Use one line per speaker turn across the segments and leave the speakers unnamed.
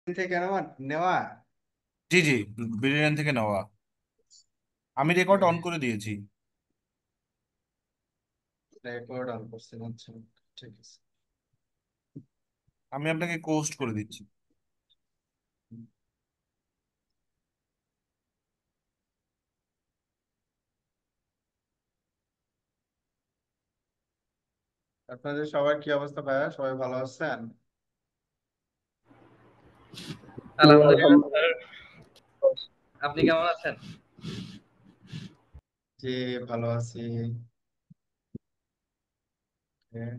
থেকে নেওয়া নেওয়া।
জি জি, ব্রিলিয়ান্ট থেকে নেওয়া। আমি রেকর্ড অন করে দিয়েছি।
রেকর্ড অন করছেন, আচ্ছা। ঠিক আছে।
আমি আপনাকে পোস্ট করে দিচ্ছি।
আপনাদের সবার কি অবস্থা ভাইয়া, সবাই ভালো আছেন?
জি,
আলহামদুলিল্লাহ
আলহামদুলিল্লাহ।
স্যার। আপনি কেমন আছেন?
জি, ভালো আছি। হ্যাঁ,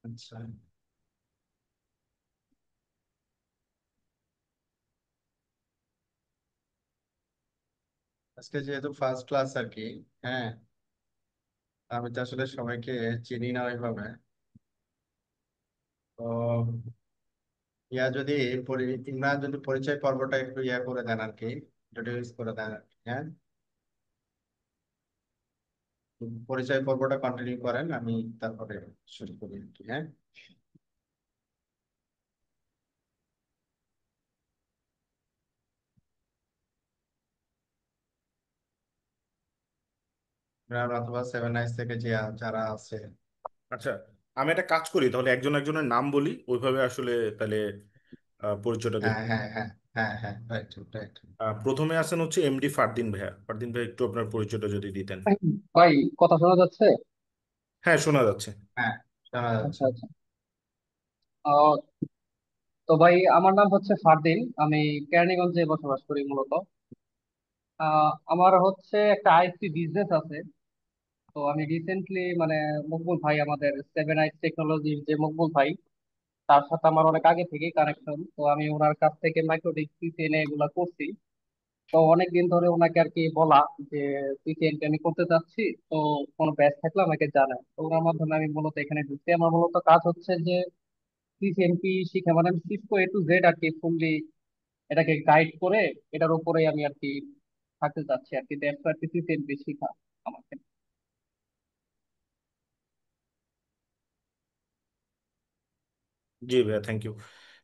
আচ্ছা। আজকে যেহেতু ফার্স্ট ক্লাস আর কি। হ্যাঁ, আমি তো আসলে সবাইকে চিনি না ওইভাবে। তো যদি ইমরান যদি পরিচয় পর্বটা একটু করে দেন আর কি, ইন্ট্রোডিউস করে দেন আর কি, হ্যাঁ। পরিচয় পর্বটা কন্টিনিউ করেন, আমি তারপরে শুরু করি আর কি, হ্যাঁ। ইমরান অথবা সেভেন নাইস থেকে যে যারা আছে।
আচ্ছা, আমি একটা কাজ করি তাহলে, একজন একজনের নাম বলি ওইভাবে আসলে, তাহলে পরিচয়টা দিন।
হ্যাঁ হ্যাঁ হ্যাঁ হ্যাঁ হ্যাঁ, রাইট রাইট।
প্রথমে আছেন হচ্ছে এমডি ফারদিন ভাইয়া। ফারদিন ভাই, একটু আপনার পরিচয়টা যদি দিতেন।
ভাই, কথা শোনা যাচ্ছে?
হ্যাঁ, শোনা যাচ্ছে।
হ্যাঁ, শোনা যাচ্ছে।
আচ্ছা আচ্ছা। আহ, তো ভাই, আমার নাম হচ্ছে ফারদিন। আমি কেরানীগঞ্জে বসবাস করি মূলত। আমার হচ্ছে একটা আইসি বিজনেস আছে। তো আমি রিসেন্টলি মানে মকবুল ভাই, আমাদের সেভেন আইস টেকনোলজির যে মকবুল ভাই, তার সাথে আমার অনেক আগে থেকেই কানেকশন। তো আমি ওনার কাছ থেকে মাইক্রোডিক সিসিএন এগুলা করছি। তো অনেকদিন ধরে ওনাকে আর কি বলা যে সিসিএন কে আমি করতে চাচ্ছি। তো কোনো ব্যাচ থাকলে আমাকে জানায়। তো ওনার মাধ্যমে আমি মূলত এখানে ঢুকছি। আমার মূলত কাজ হচ্ছে যে সিসিএনপি শিখে, মানে আমি সিসকো এ টু জেড আর কি ফুললি এটাকে গাইড করে এটার উপরে আমি আর কি থাকতে চাচ্ছি আর কি। দ্যাটস আর কি সিসিএনপি শিখা আমাকে।
জি ভাইয়া, থ্যাংক ইউ।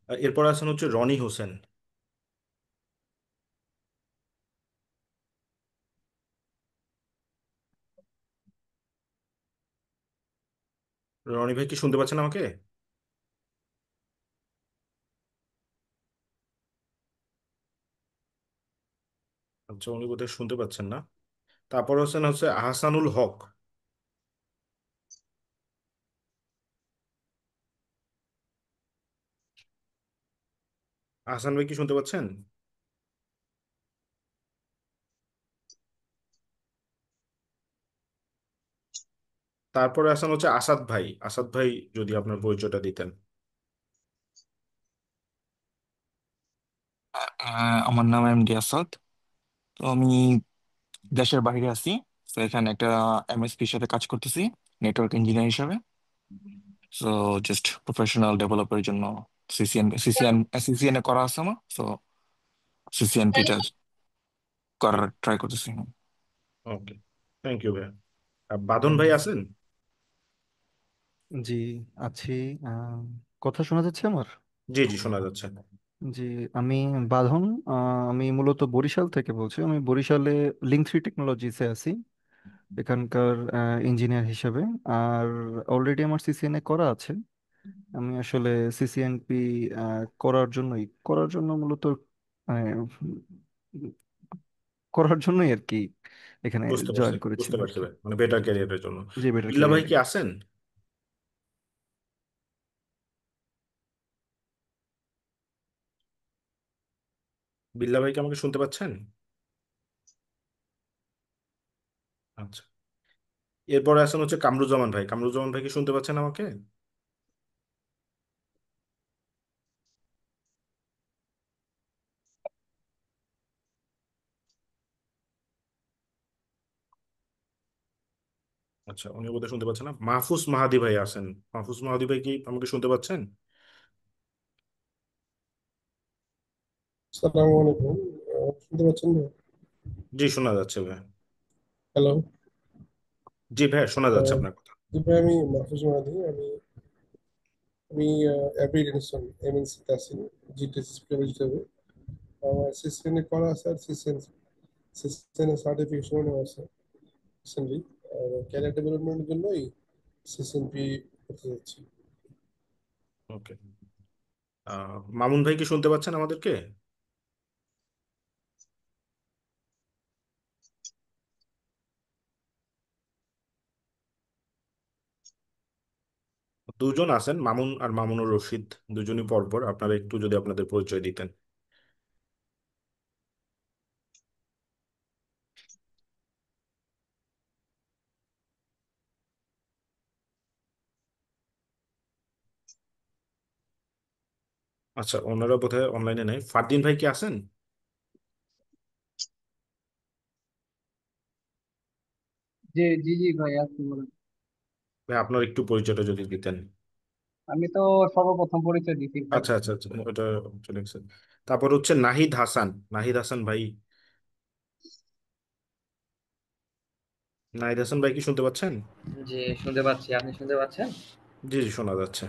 এরপর আছেন হচ্ছে রনি হোসেন। রনি ভাই, কি শুনতে পাচ্ছেন আমাকে? আচ্ছা, উনি বোধহয় শুনতে পাচ্ছেন না। তারপর হচ্ছে আহসানুল হক। আহসান ভাই, কি শুনতে পাচ্ছেন? তারপরে আছেন হচ্ছে আসাদ ভাই। আসাদ ভাই, যদি আপনার পরিচয়টা দিতেন।
আমার নাম এমডি আসাদ। তো আমি দেশের বাইরে আছি। তো এখানে একটা এমএসপির সাথে কাজ করতেছি, নেটওয়ার্ক ইঞ্জিনিয়ার হিসাবে। সো জাস্ট প্রফেশনাল ডেভেলপের জন্য সিসিএন এ করা আছে আমার। সো সিসিএনপিটা করার ট্রাই করতেছি।
ওকে, থ্যাংক ইউ ভাইয়া। বাদন ভাই আছেন?
জি, আছি। আহ, কথা শোনা যাচ্ছে আমার?
জি জি, শোনা যাচ্ছে।
জি, আমি বাঁধন। আমি মূলত বরিশাল থেকে বলছি। আমি বরিশালে লিঙ্ক থ্রি টেকনোলজিসে আছি, এখানকার ইঞ্জিনিয়ার হিসেবে। আর অলরেডি আমার সিসিএনএ করা আছে। আমি আসলে সিসিএনপি করার জন্য মূলত আহ, করার জন্যই আর কি এখানে
বুঝতে পারছি,
জয়েন করেছি
বুঝতে
আর
পারছি
কি।
ভাই, মানে বেটার ক্যারিয়ারের জন্য।
জি, বেটার
বিল্লা ভাই
ক্যারিয়ারে।
কি আছেন? বিল্লা ভাই, কি আমাকে শুনতে পাচ্ছেন? আচ্ছা। এরপরে আছেন হচ্ছে কামরুজ্জামান ভাই। কামরুজ্জামান ভাই, কি শুনতে পাচ্ছেন আমাকে? আচ্ছা, উনি বোধহয় শুনতে পাচ্ছেন না। মাহফুজ মাহাদি ভাই আছেন। মাহফুজ মাহাদি ভাই, কি আমাকে শুনতে পাচ্ছেন?
আসসালামু আলাইকুম। শুনতে পাচ্ছেন না?
জি, শোনা যাচ্ছে ভাই।
হ্যালো।
জি ভাই, শোনা যাচ্ছে আপনার কথা।
জি ভাই, আমি মাহফুজ মাহাদি। আমি আমি অ্যাভি ডেনিসন এমএনসি তে আছি, জিটিএস প্রিভিলেজ হবে। আমার সিসিএনএ করা আছে, আর সিসিএনএ সার্টিফিকেশনও আছে রিসেন্টলি। আর ক্যারিয়ার ডেভেলপমেন্টের জন্যই সিসিএনপি করতে যাচ্ছি।
ওকে। মামুন ভাই কি শুনতে পাচ্ছেন আমাদেরকে? দুজন আছেন, মামুন আর মামুনুর রশিদ, দুজনই পরপর। আপনারা একটু যদি আপনাদের পরিচয় দিতেন। আচ্ছা, ওনারা বোধহয় অনলাইনে নেই। ফারদিন ভাই কি আছেন?
জি জি জি ভাই, আপনি বলেন।
ভাই আপনার একটু পরিচয়টা যদি দিতেন।
আমি তো সর্বপ্রথম পরিচয় দিচ্ছি ভাই।
আচ্ছা আচ্ছা আচ্ছা, ওটা চলে গেছে। তারপর হচ্ছে নাহিদ হাসান। নাহিদ হাসান ভাই, নাহিদ হাসান ভাই কি শুনতে পাচ্ছেন?
জি, শুনতে পাচ্ছি। আপনি শুনতে পাচ্ছেন?
জি জি, শোনা যাচ্ছে।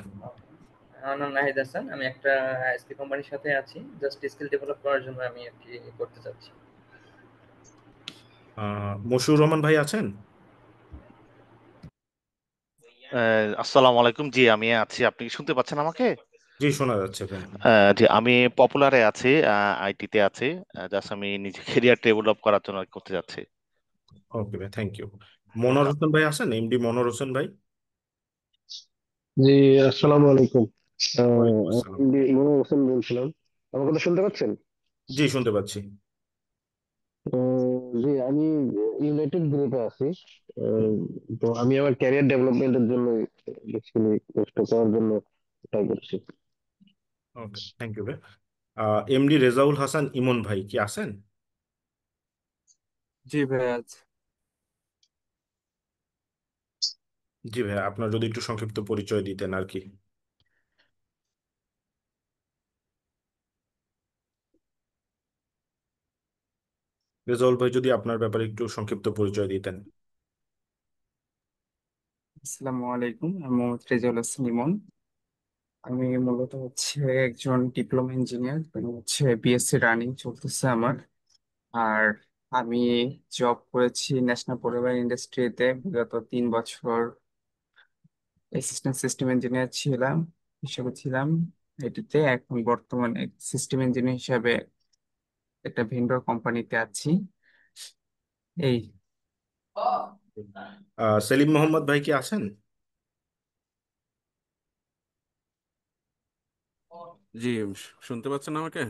আমার নাম নাহিদ হাসান। আমি একটা আইএসপি কোম্পানির সাথে আছি। জাস্ট স্কিল ডেভেলপ করার জন্য আমি আর কি করতে চাচ্ছি।
মশিউর রহমান ভাই আছেন?
আসসালামু আলাইকুম। জি, আমি আছি। আপনি কি শুনতে পাচ্ছেন আমাকে?
জি, শোনা যাচ্ছে ভাই।
জি, আমি পপুলারে আছি, আইটিতে আছি। জাস্ট আমি নিজে ক্যারিয়ার ডেভেলপ করার জন্য করতে যাচ্ছি।
ওকে ভাই, থ্যাংক ইউ। মনোয়ার হোসেন ভাই আছেন? এমডি মনোয়ার হোসেন ভাই।
জি, আসসালামু আলাইকুম।
ওয়ালাইকুম আসসালাম।
আমি মনোয়ার হোসেন বলছিলাম। আমার কথা শুনতে পাচ্ছেন?
জি, শুনতে পাচ্ছি।
জি, আমি ইউনাইটেড গ্রুপে আছি। আহ, তো আমি আমার ক্যারিয়ার ডেভেলপমেন্টের জন্য বেসিক্যালি কষ্ট করার জন্য ট্রাই করছি।
ওকে, থ্যাংক ইউ ভাই। এমডি রেজাউল হাসান ইমন ভাই কি আছেন?
জি ভাইয়া।
জি ভাই, আপনার যদি একটু সংক্ষিপ্ত পরিচয় দিতেন আর কি। রেজাউল ভাই, যদি আপনার ব্যাপারে একটু সংক্ষিপ্ত পরিচয় দিতেন।
আসসালামু আলাইকুম, আমি মোহাম্মদ রেজাউল হাসান ইমন। আমি মূলত হচ্ছে একজন ডিপ্লোমা ইঞ্জিনিয়ার, হচ্ছে বিএসসি রানিং চলতেছে আমার। আর আমি জব করেছি ন্যাশনাল পরিবহন ইন্ডাস্ট্রিতে বিগত 3 বছর। অ্যাসিস্ট্যান্ট সিস্টেম ইঞ্জিনিয়ার ছিলাম এটিতে। এখন বর্তমানে সিস্টেম ইঞ্জিনিয়ার হিসাবে একটা ভেন্ডর কোম্পানিতে আছি। এই।
সেলিম মোহাম্মদ ভাই কি আছেন?
জি, শুনতে পাচ্ছেন আমাকে?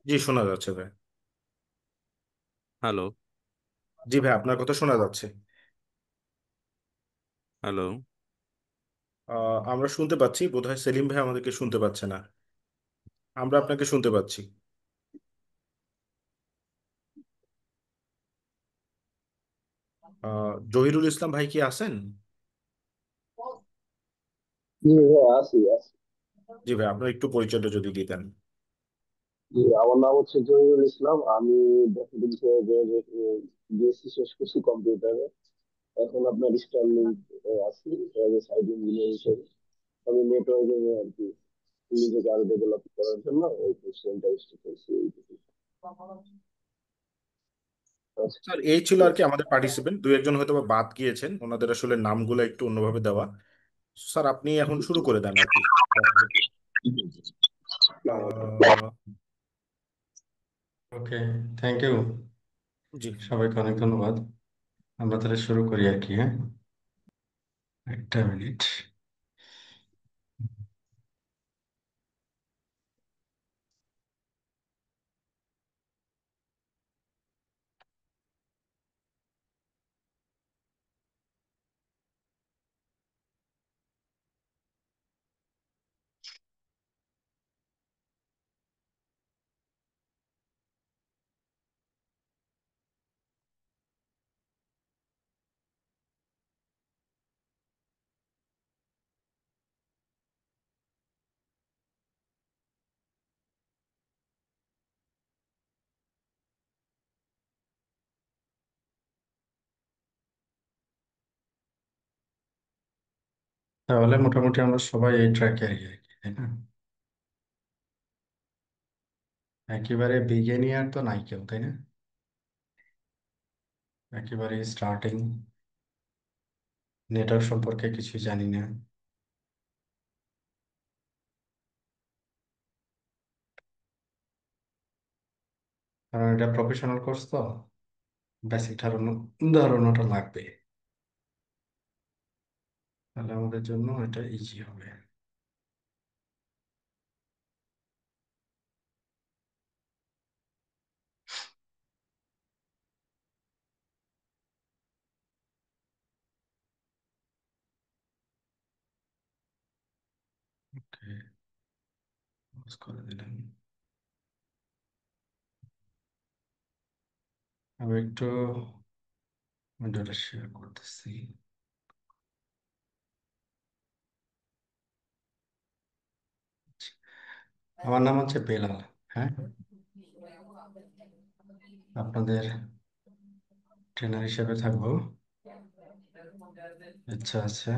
জি, শোনা যাচ্ছে ভাই।
হ্যালো।
জি ভাই, আপনার কথা শোনা যাচ্ছে।
হ্যালো।
আমরা শুনতে পাচ্ছি, বোধহয় সেলিম ভাই আমাদেরকে শুনতে পাচ্ছে না। আমরা আপনাকে শুনতে পাচ্ছি। জহিরুল ইসলাম ভাই কি আছেন?
জি ভাই, আছি।
জি ভাই, আপনার একটু পরিচয়টা যদি দিতেন।
জি, আমার নাম হচ্ছে জহিরুল ইসলাম। আমি ডেফিনেটলি বিএসসি শেষ করছি কম্পিউটারে। এখন আপনার স্টার্লিং আছি সাইড ইঞ্জিনিয়ার হিসেবে। আমি নেটওয়ার্কিং আর কি নিজেকে আরো ডেভেলপ করার জন্য এই কোশ্চেনটা ইস্যু করছি এইটুকু। আচ্ছা,
স্যার, এই ছিল
ঠিক
আর কি
আছে।
আমাদের পার্টিসিপেন্ট। দুই একজন হয়তো বা বাদ গিয়েছেন, ওনাদের আসলে নামগুলো একটু অন্যভাবে দেওয়া। স্যার, আপনি এখন শুরু করে দেন আর কি।
ওকে, থ্যাংক ইউ।
জি।
সবাইকে অনেক ধন্যবাদ। আমরা তাহলে শুরু করি আর কি। হ্যাঁ, একটা মিনিট। তাহলে মোটামুটি আমরা সবাই এই ট্র্যাকে আর কি। তাই না? একেবারে বিগিনিয়ার তো নাই কেউ, তাই না? একেবারে স্টার্টিং, নেটওয়ার্ক সম্পর্কে কিছুই জানি না। কারণ এটা প্রফেশনাল কোর্স তো, বেসিক ধারণা ধারণাটা লাগবে, তাহলে আমাদের জন্য এটা ইজি হবে। ওকে, পজ করে দিলাম। আমি একটু উইন্ডোটা শেয়ার করতেছি। আমার নাম হচ্ছে বেলাল। হ্যাঁ, আপনাদের ট্রেনার হিসেবে থাকবো। আচ্ছা আচ্ছা,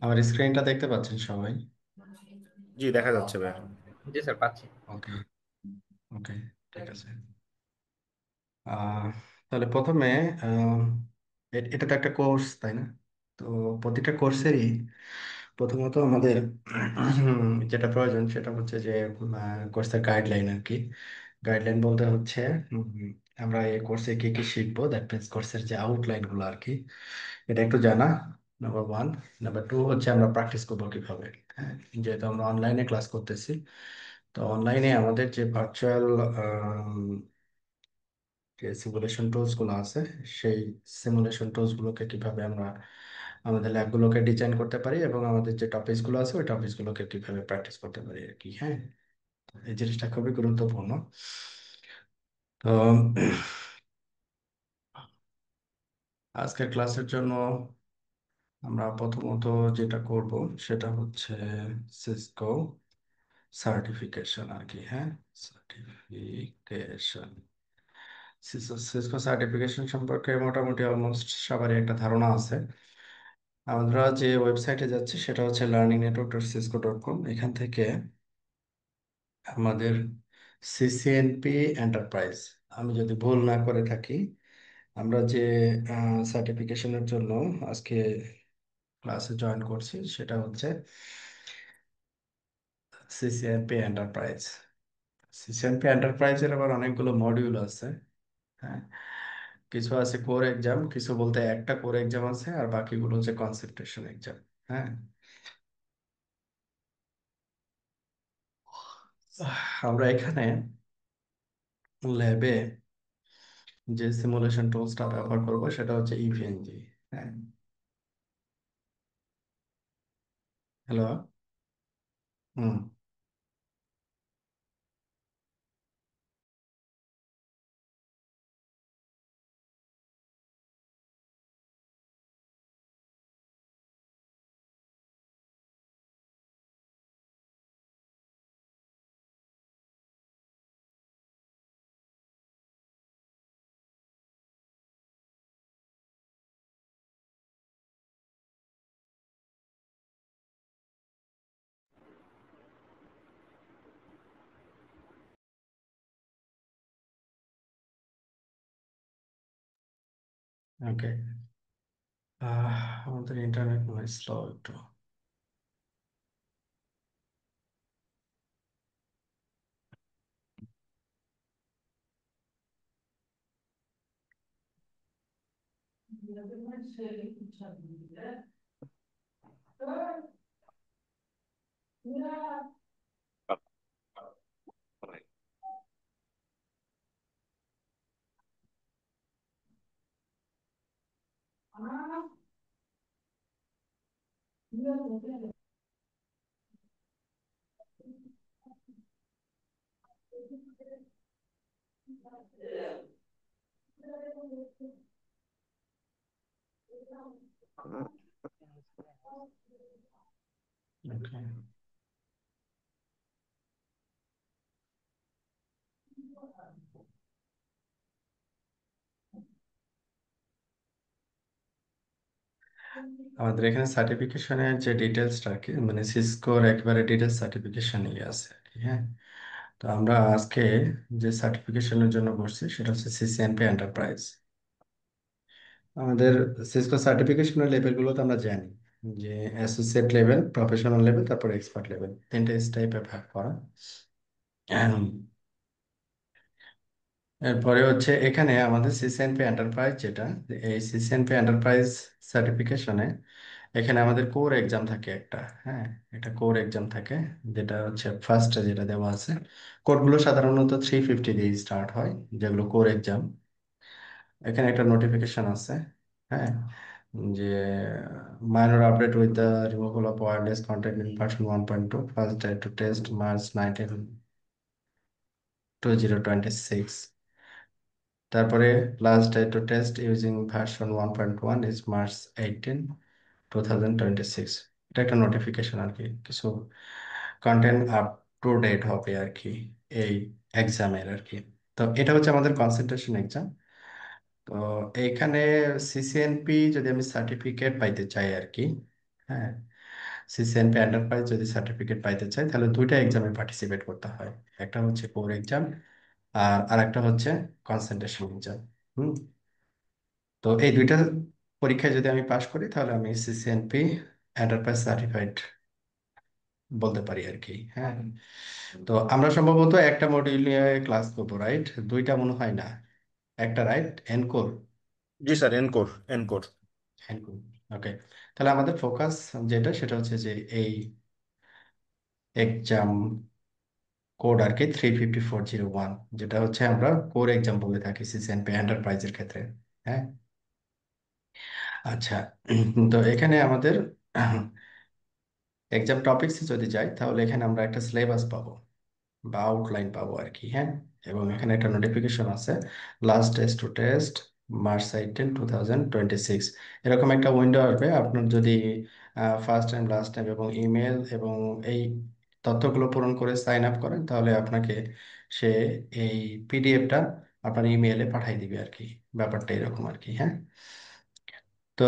আমার স্ক্রিনটা দেখতে পাচ্ছেন সবাই?
জি, দেখা যাচ্ছে ভাই।
জি স্যার, পাচ্ছি।
ওকে ওকে, ঠিক আছে। আহ তাহলে প্রথমে আহ, এটা তো একটা কোর্স, তাই না? তো প্রতিটা কোর্সেরই প্রথমত আমাদের যেটা প্রয়োজন সেটা হচ্ছে যে কোর্সের গাইডলাইন আর কি। গাইডলাইন বলতে হচ্ছে আমরা এই কোর্সে কি কি শিখবো, দ্যাট মিনস কোর্সের যে আউটলাইন গুলো আর কি, এটা একটু জানা, নাম্বার ওয়ান। নাম্বার টু হচ্ছে আমরা প্র্যাকটিস করবো কিভাবে। হ্যাঁ, যেহেতু আমরা অনলাইনে ক্লাস করতেছি, তো অনলাইনে আমাদের যে ভার্চুয়াল যে সিমুলেশন টুলস গুলো আছে, সেই সিমুলেশন টুলস গুলোকে কিভাবে আমরা আমাদের ল্যাবগুলোকে ডিজাইন করতে পারি, এবং আমাদের যে টপিকস গুলো আছে ওই টপিকস গুলোকে কিভাবে প্র্যাকটিস করতে পারি আর কি। হ্যাঁ, এই জিনিসটা খুবই গুরুত্বপূর্ণ। তো আজকের ক্লাসের জন্য আমরা প্রথমত যেটা করব সেটা হচ্ছে সিসকো সার্টিফিকেশন আর কি। হ্যাঁ, সার্টিফিকেশন, সিসকো সার্টিফিকেশন সম্পর্কে মোটামুটি অলমোস্ট সবারই একটা ধারণা আছে। আমরা যে ওয়েবসাইটে যাচ্ছি সেটা হচ্ছে learningnetwork.cisco.com। এখান থেকে আমাদের সিসিএনপি এন্টারপ্রাইজ, আমি যদি ভুল না করে থাকি, আমরা যে সার্টিফিকেশনের জন্য আজকে ক্লাসে জয়েন করছি সেটা হচ্ছে সিসিএনপি এন্টারপ্রাইজ। সিসিএনপি এন্টারপ্রাইজের আবার অনেকগুলো মডিউল আছে। হ্যাঁ, কিছু আছে কোর এক্সাম, কিছু বলতে একটা কোর এক্সাম আছে, আর বাকিগুলো হচ্ছে কনসেন্ট্রেশন এক্সাম। হ্যাঁ, আমরা এখানে ল্যাবে যে সিমুলেশন টুলসটা ব্যবহার করব সেটা হচ্ছে ইভিএনজি। হ্যাঁ, হ্যালো। হুম, ওকে। আমাদের ইন্টারনেট মনে স্লো একটু। ওকে, আমাদের এখানে সার্টিফিকেশনের যে ডিটেলসটা আর কি, মানে সিসকোর একেবারে ডিটেলস সার্টিফিকেশনই আছে আর কি। হ্যাঁ, তো আমরা আজকে যে সার্টিফিকেশনের জন্য বসছি সেটা হচ্ছে সিসিএনপি এন্টারপ্রাইজ। আমাদের সিসকো সার্টিফিকেশনের লেভেলগুলো তো আমরা জানি, যে অ্যাসোসিয়েট লেভেল, প্রফেশনাল লেভেল, তারপর এক্সপার্ট লেভেল, তিনটে টাইপে ভাগ করা। এরপরে হচ্ছে এখানে আমাদের সিসিএনপি এন্টারপ্রাইজ, যেটা এই সিসিএনপি এন্টারপ্রাইজ সার্টিফিকেশনে এখানে আমাদের কোর এক্সাম থাকে একটা। হ্যাঁ, এটা কোর এক্সাম থাকে, যেটা হচ্ছে ফার্স্ট যেটা দেওয়া আছে। কোর্সগুলো সাধারণত 350 দিয়ে স্টার্ট হয়, যেগুলো কোর এক্সাম। এখানে একটা নোটিফিকেশন আছে। হ্যাঁ, যে minor update with the removal of wireless content in version 1.2, first day to test March 19, 2026। তারপরে last day to test using version 1.1 is March 18, 2026। এটা একটা নোটিফিকেশন আর কি, কিছু কন্টেন্ট আপ টু ডেট হবে আর কি এই এক্সামের আর কি। তো এটা হচ্ছে আমাদের কনসেন্ট্রেশন এক্সাম। তো এইখানে সিসিএনপি যদি আমি সার্টিফিকেট পাইতে চাই আর কি, হ্যাঁ, সিসিএনপি এন্টারপ্রাইজ যদি সার্টিফিকেট পাইতে চাই তাহলে দুইটা এক্সামে পার্টিসিপেট করতে হয়। একটা হচ্ছে কোর এক্সাম, আর আরেকটা হচ্ছে কনসেন্ট্রেশন এক্সাম। হুম, তো এই দুইটা পরীক্ষায় যদি আমি পাশ করি তাহলে আমি সিসিএনপি এন্টারপ্রাইজ সার্টিফাইড বলতে পারি আর কি। হ্যাঁ, তো আমরা সম্ভবত একটা মডিউল নিয়ে ক্লাস করবো, রাইট? দুইটা মনে হয় না, একটা, রাইট? এনকোর।
জি স্যার, এনকোর এনকোর।
এনকোর, ওকে। তাহলে আমাদের ফোকাস যেটা সেটা হচ্ছে যে এই এক্সাম কোড আর কি 35401, যেটা হচ্ছে আমরা কোর এক্সাম বলে থাকি সিসিএনপি এন্টারপ্রাইজের ক্ষেত্রে। হ্যাঁ, আচ্ছা। তো এখানে আমাদের এক্সাম টপিকস যদি যাই তাহলে এখানে আমরা একটা সিলেবাস পাবো বা আউটলাইন পাবো আর কি। হ্যাঁ, এবং এখানে একটা নোটিফিকেশন আছে, last test to test March 18, 2026। এরকম একটা উইন্ডো আসবে। আপনার যদি ফার্স্ট টাইম, লাস্ট টাইম এবং ইমেল এবং এই তথ্যগুলো পূরণ করে সাইন আপ করেন, তাহলে আপনাকে সে এই পিডিএফটা আপনার ইমেইলে পাঠিয়ে দিবে আর কি। ব্যাপারটা এরকম আর কি। হ্যাঁ, তো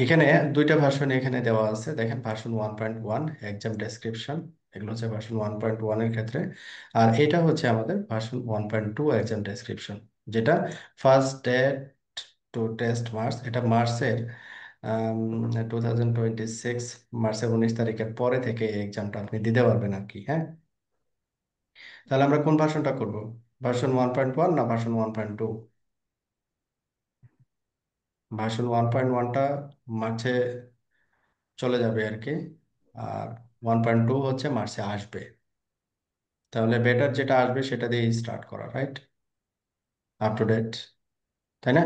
এখানে দুইটা ভার্সন এখানে দেওয়া আছে, দেখেন ভার্সন 1.1 এক্সাম ডেসক্রিপশন, এগুলো হচ্ছে ভার্সন 1.1 এর ক্ষেত্রে। আর এটা হচ্ছে আমাদের ভার্সন 1.2 এক্সাম ডেসক্রিপশন, যেটা first date to test March, এটা মার্চের 2026, মার্চের 19 তারিখের পরে থেকে এই এক্সামটা আপনি দিতে পারবেন আর কি। হ্যাঁ, তাহলে আমরা কোন ভার্সনটা করব, ভার্সন 1.1 না ভার্সন 1.2? ভার্সন 1.1টা মার্চে চলে যাবে আর কি, আর 1.2 হচ্ছে মার্চে আসবে। তাহলে বেটার যেটা আসবে সেটা দিয়ে স্টার্ট করা, রাইট? আপ টু ডেট, তাই না?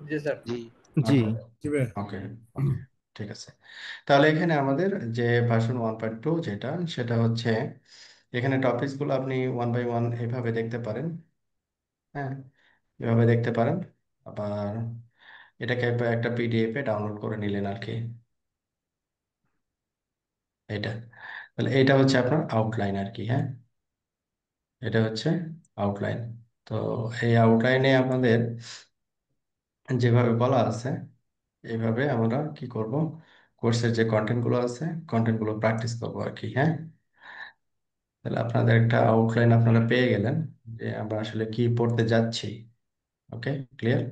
জি স্যার।
জি।
জি।
ওকে, ওকে, ঠিক আছে। তাহলে এখানে আমাদের যে ভার্সন 1.2 যেটা, সেটা হচ্ছে এখানে টপিকসগুলো আপনি ওয়ান বাই ওয়ান এভাবে দেখতে পারেন। হ্যাঁ, এভাবে দেখতে পারেন। আবার এটাকে একটা পিডিএফ এ ডাউনলোড করে নিলেন আর কি, এটা। তাহলে এটা হচ্ছে আপনার আউটলাইন আর কি। হ্যাঁ, এটা হচ্ছে আউটলাইন। তো এই আউটলাইনে আমাদের যেভাবে বলা আছে এইভাবে আমরা কি করব, কোর্সের যে কন্টেন্টগুলো আছে কন্টেন্টগুলো প্র্যাকটিস করবো আর কি। হ্যাঁ, তাহলে আপনাদের একটা আউটলাইন আপনারা পেয়ে গেলেন যে আমরা আসলে কি পড়তে যাচ্ছি। ওকে, ক্লিয়ার?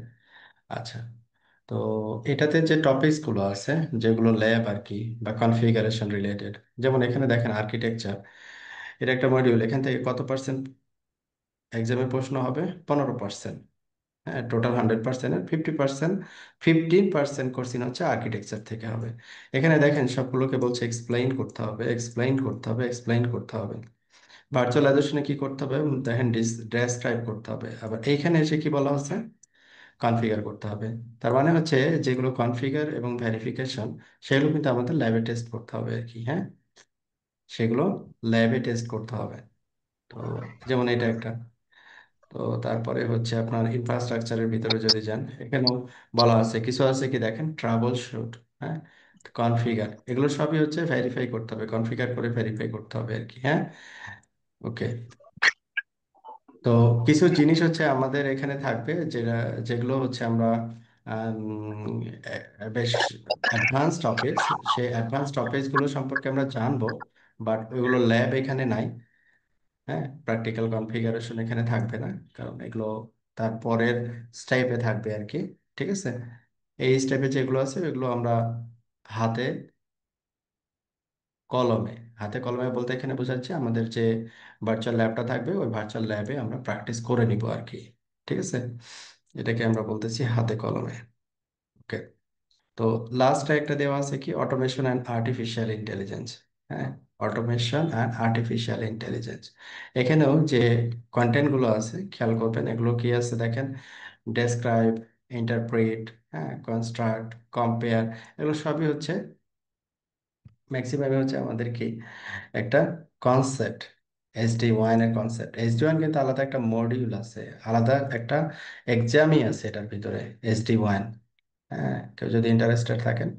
আচ্ছা, তো এটাতে যে টপিকস গুলো আছে, যেগুলো ল্যাব আর কি বা কনফিগারেশন রিলেটেড, যেমন এখানে দেখেন আর্কিটেকচার, এটা একটা মডিউল, এখান থেকে কত পার্সেন্ট এক্সামে প্রশ্ন হবে? 15%। হ্যাঁ, টোটাল 100%-এর 50%, 15% কোশ্চিন হচ্ছে আর্কিটেকচার থেকে হবে। এখানে দেখেন সবগুলোকে বলছে এক্সপ্লেইন করতে হবে, এক্সপ্লেইন করতে হবে, এক্সপ্লেইন করতে হবে। ভার্চুয়ালাইজেশনে কি করতে হবে? দেখেন ডেসক্রাইব করতে হবে। আবার এইখানে এসে কি বলা হচ্ছে? কনফিগার করতে হবে। তার মানে হচ্ছে যেগুলো কনফিগার এবং ভেরিফিকেশন, সেগুলো কিন্তু আমাদের ল্যাবে টেস্ট করতে হবে আর কি। হ্যাঁ, সেগুলো ল্যাবে টেস্ট করতে হবে। তো যেমন এটা একটা। তো তারপরে হচ্ছে আপনার ইনফ্রাস্ট্রাকচারের ভিতরে যদি যান, এখানেও বলা আছে, কিছু আছে কি দেখেন, ট্রাবল শুট, হ্যাঁ, কনফিগার, এগুলো সবই হচ্ছে ভেরিফাই করতে হবে, কনফিগার করে ভেরিফাই করতে হবে আর কি। হ্যাঁ, ওকে। তো কিছু জিনিস হচ্ছে আমাদের এখানে থাকবে যেগুলো হচ্ছে আমরা বেশ অ্যাডভান্স টপিকস, সেই অ্যাডভান্স টপিকস গুলো সম্পর্কে আমরা জানবো, বাট ওইগুলো ল্যাব এখানে নাই। হ্যাঁ, প্র্যাকটিক্যাল কনফিগারেশন এখানে থাকবে না, কারণ এগুলো তারপরের স্টেপে থাকবে আর কি। ঠিক আছে, এই স্টেপে যেগুলো আছে এগুলো আমরা হাতে কলমে, হাতে কলমে বলতে এখানে বোঝাচ্ছে আমাদের যে ভার্চুয়াল ল্যাবটা থাকবে ওই ভার্চুয়াল ল্যাবে আমরা প্র্যাকটিস করে নিব আর কি। ঠিক আছে, এটাকে আমরা বলতেছি হাতে কলমে। ওকে। তো লাস্ট একটা দেওয়া আছে কি, অটোমেশন অ্যান্ড আর্টিফিশিয়াল ইন্টেলিজেন্স। হ্যাঁ, অটোমেশন অ্যান্ড আর্টিফিশিয়াল ইন্টেলিজেন্স। এখানেও যে কন্টেন্ট গুলো আছে খেয়াল করবেন, এগুলো কি আছে দেখেন, ডেসক্রাইব, ইন্টারপ্রেট, হ্যাঁ, কনস্ট্রাক্ট, কম্পেয়ার, এগুলো সবই হচ্ছে ম্যাক্সিমাম হচ্ছে আমাদের কি একটা কনসেপ্ট, এইচডি ওয়ান এর কনসেপ্ট। এইচডি ওয়ান কিন্তু আলাদা একটা মডিউল আছে, আলাদা একটা এক্সামই আছে এটার ভিতরে, এইচডি ওয়ান। হ্যাঁ, কেউ যদি ইন্টারেস্টেড থাকেন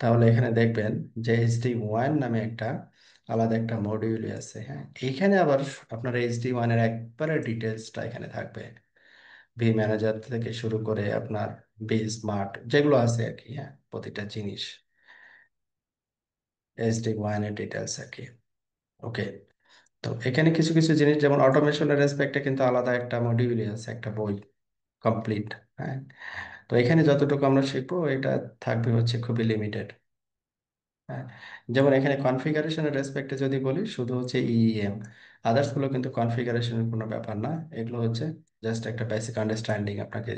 তাহলে এখানে দেখবেন যে এইচডি ওয়ান নামে একটা আলাদা একটা মডিউলই আছে। হ্যাঁ, এখানে আবার আপনার এইচডি ওয়ান এর একবারে ডিটেলসটা এখানে থাকবে, ভি ম্যানেজার থেকে শুরু করে আপনার বি স্মার্ট যেগুলো আছে আর কি। হ্যাঁ, প্রতিটা জিনিস এইচডি ওয়ান এর ডিটেলস আর কি। ওকে। তো এখানে কিছু কিছু জিনিস যেমন অটোমেশনের রেসপেক্টে কিন্তু আলাদা একটা মডিউলই আছে, একটা বই কমপ্লিট। হ্যাঁ, তো এখানে যতটুকু আমরা শিখবো এটা থাকবে হচ্ছে খুবই লিমিটেড। হ্যাঁ, যেমন এখানে কনফিগারেশনের রেসপেক্টে যদি বলি শুধু হচ্ছে ইএম, আদার্স গুলো কিন্তু কনফিগারেশনের কোনো ব্যাপার না, এগুলো হচ্ছে জাস্ট একটা বেসিক আন্ডারস্ট্যান্ডিং আপনাকে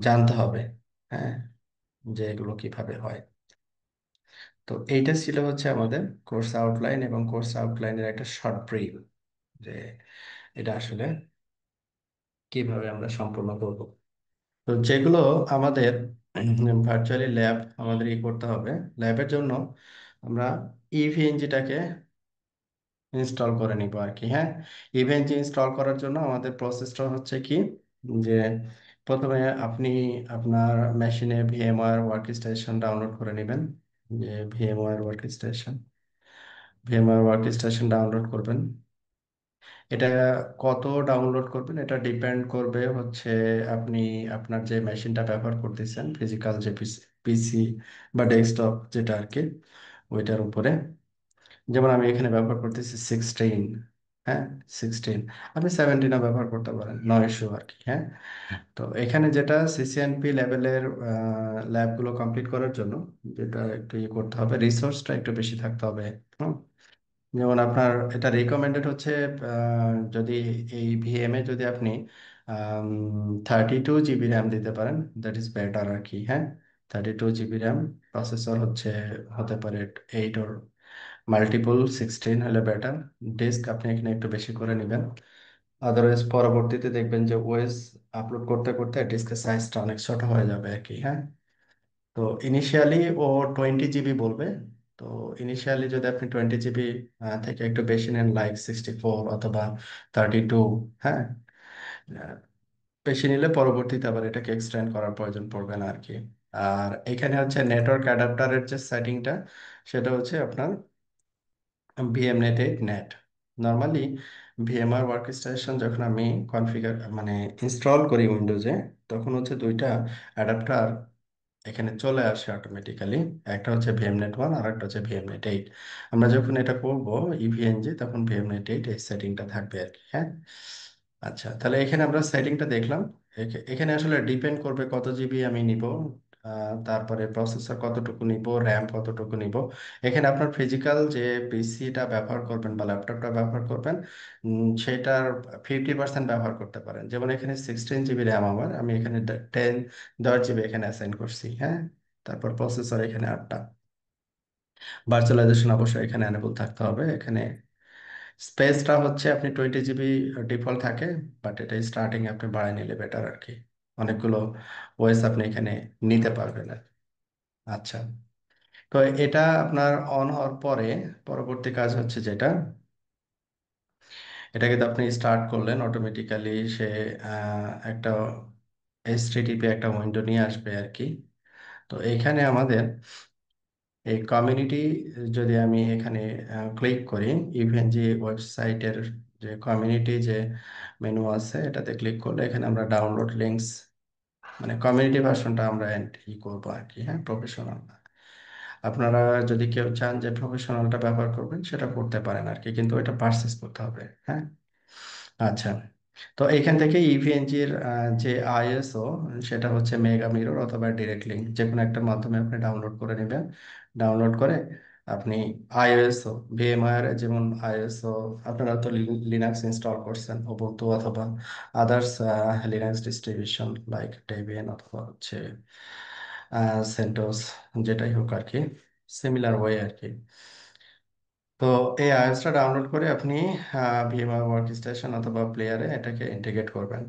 জানতে হবে। হ্যাঁ, যে এগুলো কিভাবে হয়। তো এইটা ছিল হচ্ছে আমাদের কোর্স আউটলাইন এবং কোর্স আউটলাইনের একটা শর্ট ব্রিফ, যে এটা আসলে কিভাবে আমরা সম্পূর্ণ করব। তো যেগুলো আমাদের ভার্চুয়ালি ল্যাব আমাদের করতে হবে, ল্যাবের জন্য আমরা ইভিএনজিটাকে ইনস্টল করে নিব আর কি। হ্যাঁ, ইভিএনজি ইনস্টল করার জন্য আমাদের প্রসেসটা হচ্ছে কি, যে প্রথমে আপনি আপনার মেশিনে ভিএমওয়ার ওয়ার্ক স্টেশন ডাউনলোড করে নেবেন। যে ভিএমওয়ার ওয়ার্ক স্টেশন ডাউনলোড করবেন। এটা কত ডাউনলোড করবেন এটা ডিপেন্ড করবে হচ্ছে আপনি আপনার যে মেশিনটা ব্যবহার করতেছেন, ফিজিক্যাল যে পিসি বা ডেস্কটপ যেটা আর কি, ওইটার উপরে। যেমন আমি এখানে ব্যবহার করতেছি 16। হ্যাঁ, 16, আপনি 17ও ব্যবহার করতে পারেন, নো ইস্যু আর কি। হ্যাঁ, তো এখানে যেটা সিসিএনপি লেভেলের ল্যাবগুলো কমপ্লিট করার জন্য যেটা একটু করতে হবে, রিসোর্সটা একটু বেশি থাকতে হবে। হুম, যেমন আপনার এটা রিকমেন্ডেড হচ্ছে যদি এই ভিএম এ যদি আপনি 32 জিবি র্যাম দিতে পারেন, দ্যাট ইজ বেটার আর কি। হ্যাঁ, 32 জিবি র্যাম, প্রসেসর হচ্ছে হতে পারে 8 ওর মাল্টিপল 16 হলে বেটার। ডিস্ক আপনি এখানে একটু বেশি করে নেবেন, আদারওয়াইজ পরবর্তীতে দেখবেন যে ওএস আপলোড করতে করতে ডিস্কের সাইজটা অনেক ছোট হয়ে যাবে আর কি। হ্যাঁ, তো ইনিশিয়ালি ও 20 জিবি বলবে। তো ইনিশিয়ালি যদি আপনি 20 জিবি থেকে একটু বেশি নেন, লাইক 64 অথবা 32, হ্যাঁ, আহ, বেশি নিলে পরবর্তীতে আবার এটাকে এক্সটেন্ড করার প্রয়োজন পড়বে না আর কি। আর এখানে হচ্ছে নেটওয়ার্ক অ্যাডাপ্টারের যে সেটিংটা, সেটা হচ্ছে আপনার ভিএমনেট 8 net. Normally VMware work station যখন আমি কনফিগার মানে ইনস্টল করি উইন্ডোজে, তখন হচ্ছে দুইটা অ্যাডাপ্টার এখানে চলে আসে অটোমেটিক্যালি। একটা হচ্ছে ভিএমনেট 1 আর একটা হচ্ছে ভিএমনেট 8। আমরা যখন এটা করব ইভিএনজি, তখন ভিএমনেট 8 এই সেটিংটা থাকবে আর কি। হ্যাঁ, আচ্ছা, তাহলে এখানে আমরা সেটিংটা দেখলাম। এখানে আসলে ডিপেন্ড করবে কত জিবি আমি নিব, তারপরে প্রসেসর কতটুকু নিব, র্যাম কতটুকু নিব। এখানে আপনার ফিজিক্যাল যে পিসিটা ব্যবহার করবেন বা ল্যাপটপটা ব্যবহার করবেন, সেটার 50% ব্যবহার করতে পারেন। যেমন এখানে 16 জিবি র্যাম, আমার আমি এখানে 10 জিবি এখানে অ্যাসাইন করছি। হ্যাঁ, তারপর প্রসেসর এখানে 8টা, ভার্চুয়ালাইজেশন অবশ্যই এখানে এনেবল থাকতে হবে। এখানে স্পেসটা হচ্ছে আপনি 20 জিবি ডিফল্ট থাকে, বাট এটা স্টার্টিং আপনি বাড়ায় নিলে বেটার আর কি। অনেকগুলো ওএস আপনি এখানে নিতে পারবেন আর কি। আচ্ছা, তো এটা আপনার অন হওয়ার পরে পরবর্তী কাজ হচ্ছে যেটা, এটা কিন্তু আপনি স্টার্ট করলেন অটোমেটিক্যালি, সে একটা এইচটিটিপি একটা উইন্ডো নিয়ে আসবে আর কি। তো এখানে আমাদের এই কমিউনিটি, যদি আমি এখানে ক্লিক করি, ইভেন যে ওয়েবসাইটের যে কমিউনিটি যে মেনু আছে এটাতে ক্লিক করলে এখানে আমরা ডাউনলোড লিঙ্কস মানে কমিউনিটি ভার্সনটা আমরা ই করবো আর কি, হ্যাঁ, প্রফেশনাল না। আপনারা যদি কেউ চান যে প্রফেশনালটা ব্যবহার করবেন সেটা করতে পারেন আর কি, কিন্তু এটা পারচেস করতে হবে, হ্যাঁ। আচ্ছা, তো এখান থেকে ইভিএনজির যে আইএসও সেটা হচ্ছে মেগা মিরর অথবা ডিরেক্ট লিঙ্ক, যে কোনো একটার মাধ্যমে আপনি ডাউনলোড করে নেবেন। ডাউনলোড করে আপনি আইওএসও ভিএমআর যেমন আইএসও, আপনারা তো লিনাক্স ইনস্টল করছেন উবুন্টু অথবা others Linux distribution like Debian অথবা হচ্ছে সেন্টোস, যেটাই হোক আর কি, সিমিলার ওয়ে আর কি। তো এই আইওএসটা ডাউনলোড করে আপনি ভিএমআর ওয়ার্ক স্টেশন অথবা প্লেয়ারে এটাকে ইন্টিগ্রেট করবেন।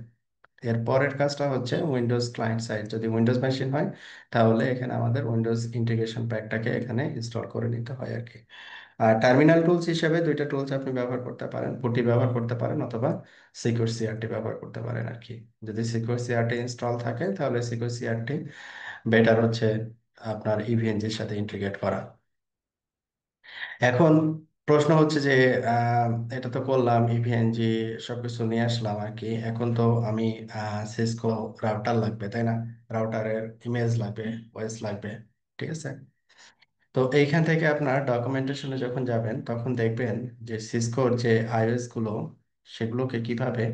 এর পরের কাজটা হচ্ছে উইন্ডোজ ক্লায়েন্ট সাইড, যদি উইন্ডোজ মেশিন হয় তাহলে এখানে আমাদের উইন্ডোজ ইন্টিগ্রেশন প্যাকটাকে এখানে ইনস্টল করে নিতে হয় আর কি। আর টার্মিনাল টুলস হিসেবে দুইটা টুলস আপনি ব্যবহার করতে পারেন, পুটি ব্যবহার করতে পারেন অথবা সিকিউর সিআরটি ব্যবহার করতে পারেন আর কি। যদি সিকিউর সিআরটি ইনস্টল থাকে তাহলে সিকিউর সিআরটি বেটার হচ্ছে আপনার ইভিএনজির সাথে ইন্টিগ্রেট করা। এখন প্রশ্ন হচ্ছে যে আহ, এটা তো করলাম ইভিএনজি সবকিছু নিয়ে আসলাম আর কি, এখন তো আমি সিসকো রাউটার লাগবে তাই না, রাউটারের ইমেজ লাগবে, ভয়েস লাগবে, ঠিক আছে। তো এইখান থেকে আপনার ডকুমেন্টেশনে যখন যাবেন তখন দেখবেন যে সিসকোর যে আইওএস গুলো সেগুলোকে কিভাবে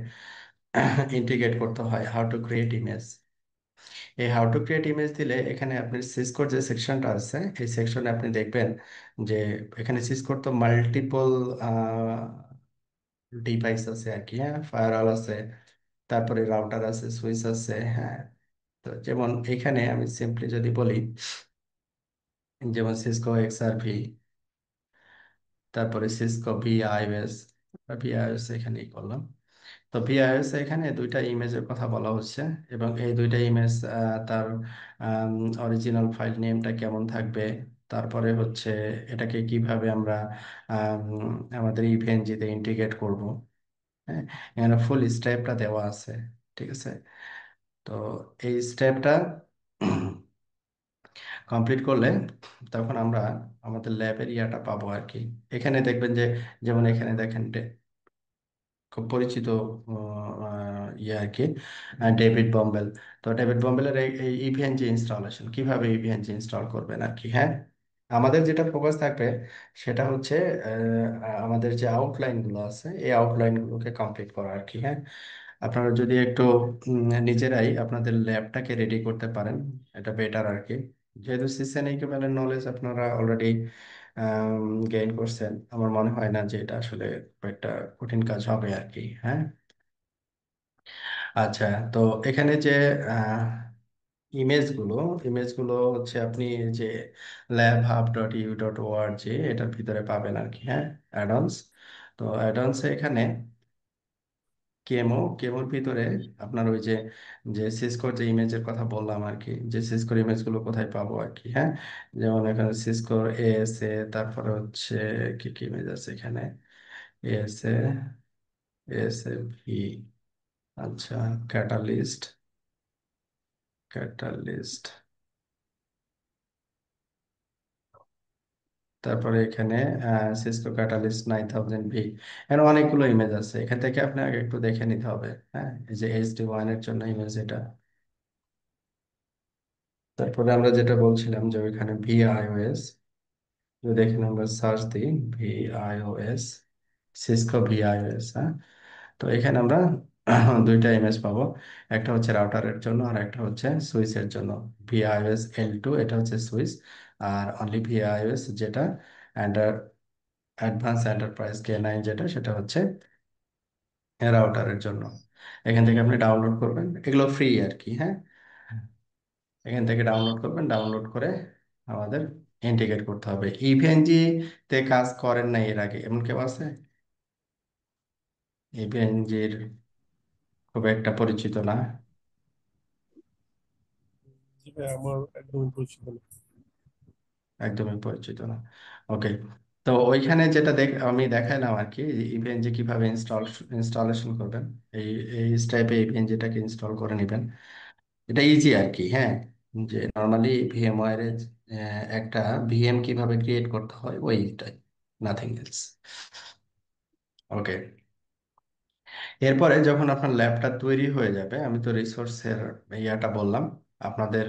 ইন্টিগ্রেট করতে হয়, হাউ টু ক্রিয়েট ইমেজ। এই হাউ টু ক্রিয়েট ইমেজ দিলে এখানে আপনি সিসকোর যে সেকশনটা আছে এই সেকশনে আপনি দেখবেন যে এখানে সিসকোর তো মাল্টিপল ডিভাইস আছে আর কি, হ্যাঁ, ফায়ারওয়াল আছে, তারপরে রাউটার আছে, সুইচ আছে, হ্যাঁ। তো যেমন এখানে আমি সিম্পলি যদি বলি, যেমন সিসকো এক্সআরভি, তারপরে সিসকো ভিআইএস, ভিআইএস এখানেই করলাম। তো ভিআইএস এখানে দুইটা ইমেজের কথা বলা হচ্ছে, এবং এই দুইটা ইমেজ তার অরিজিনাল ফাইল নেমটা কেমন থাকবে, তারপরে হচ্ছে এটাকে কিভাবে আমরা আম, আমাদের ইভিএনজিতে ইন্টিগ্রেট করব, হ্যাঁ, এখানে ফুল স্টেপটা দেওয়া আছে, ঠিক আছে। তো এই স্টেপটা কমপ্লিট করলে তখন আমরা আমাদের ল্যাবের ইয়াটা পাবো আর কি। এখানে দেখবেন যে, যেমন এখানে দেখেন খুব পরিচিত ইয়ে আর কি, ডেভিড বম্বেল। তো ডেভিড বম্বেলের এই ইভিএনজি ইনস্টলেশন কিভাবে ইভিএনজি ইনস্টল করবেন আর কি, হ্যাঁ। আমাদের যেটা ফোকাস থাকবে সেটা হচ্ছে আমাদের যে আউটলাইন গুলো আছে এই আউটলাইন গুলোকে কমপ্লিট করা আর কি, হ্যাঁ। আপনারা যদি একটু নিজেরাই আপনাদের ল্যাবটাকে রেডি করতে পারেন এটা বেটার আর কি। যেহেতু সিসেন ইকুইভ্যালেন্ট নলেজ আপনারা অলরেডি গেইন করছেন, আমার মনে হয় না যে এটা আসলে খুব একটা কঠিন কাজ হবে আর কি, হ্যাঁ। আচ্ছা, তো এখানে যে ইমেজগুলো ইমেজগুলো হচ্ছে আপনি যে labhub.eu.org এটার ভিতরে পাবেন আর কি, হ্যাঁ, অ্যাডন্স। তো অ্যাডন্সে এখানে কেমোর ভিতরে আপনার ওই যে যে সিসকোর যে ইমেজের কথা বললাম আর কি, যে সিসকোর ইমেজগুলো কোথায় পাবো আর কি, হ্যাঁ। যেমন এখানে সিসকোর এএসএ, তারপরে হচ্ছে কি কি ইমেজ আছে এখানে, এএসএ, এএসএ ভি, আচ্ছা, ক্যাটালিস্ট, ক্যাটালিস্ট, তারপরে এখানে সিসকো ক্যাটালিস্ট 9000 ভি। এখানে অনেকগুলো ইমেজ আছে, এখান থেকে আপনাকে একটু দেখে নিতে হবে, হ্যাঁ। এই যে এইচডি1 এর জন্য ইমেজ এটা। তারপরে আমরা যেটা বলছিলাম যে ওইখানে ভিআইওএস, যদি এখানে আমরা সার্চ দিই ভিআইওএস, সিসকো ভিআইওএস, হ্যাঁ। তো এখানে আমরা দুইটা ইমেজ পাবো, একটা হচ্ছে রাউটারের জন্য আর একটা হচ্ছে সুইচের জন্য। ভিআইওএস L2 এটা হচ্ছে সুইচ, আর অনলি ভিআইওএস যেটা অ্যাডভান্স এন্টারপ্রাইজ K9 যেটা সেটা হচ্ছে রাউটারের জন্য। এখান থেকে আপনি ডাউনলোড করবেন, এগুলো ফ্রি আর কি, হ্যাঁ। এখান থেকে ডাউনলোড করবেন, ডাউনলোড করে আমাদের ইন্টিগ্রেট করতে হবে। ইভিএনজি তে কাজ করেন না এর আগে এমন কেউ আছে? ইভিএনজির খুব একটা পরিচিত না?
জি ভাই, আমার একদমই পরিচিত না।
একদমই পরিচিত না, ওকে। তো ওইখানে যেটা আমি দেখাইলাম আর কি, ইভিএনজি কিভাবে ইনস্টলেশন করবেন, এই এই স্টাইপে ইভিএনজিটাকে ইনস্টল করে নেবেন। এটা ইজি আর কি, হ্যাঁ। যে নর্মালি ভিএমওয়্যার এর একটা ভিএম কিভাবে ক্রিয়েট করতে হয় ওইটাই, নাথিং এলস, ওকে। এরপরে যখন আপনার ল্যাবটা তৈরি হয়ে যাবে, আমি তো রিসোর্সের ইয়াটা বললাম, আপনাদের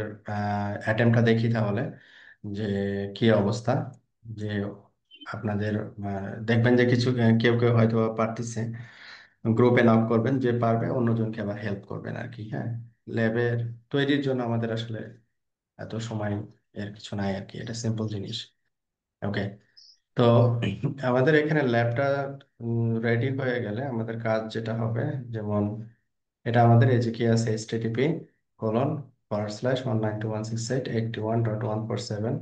অ্যাটেম্পটা দেখি তাহলে যে কি অবস্থা। যে আপনাদের দেখবেন যে কিছু কেউ কেউ হয়তো পারতেছে, গ্রুপে নক করবেন, যে পারবে অন্যজনকে আবার হেল্প করবেন আর কি। হ্যাঁ, ল্যাবের তৈরির জন্য আমাদের আসলে এত সময় এর কিছু নাই আর কি, এটা সিম্পল জিনিস। ওকে, তো আমাদের এখানে ল্যাবটা রেডি হয়ে গেলে আমাদের কাজ যেটা হবে, যেমন এটা আমাদের এই যে কি আছে, http://192.168.81.147,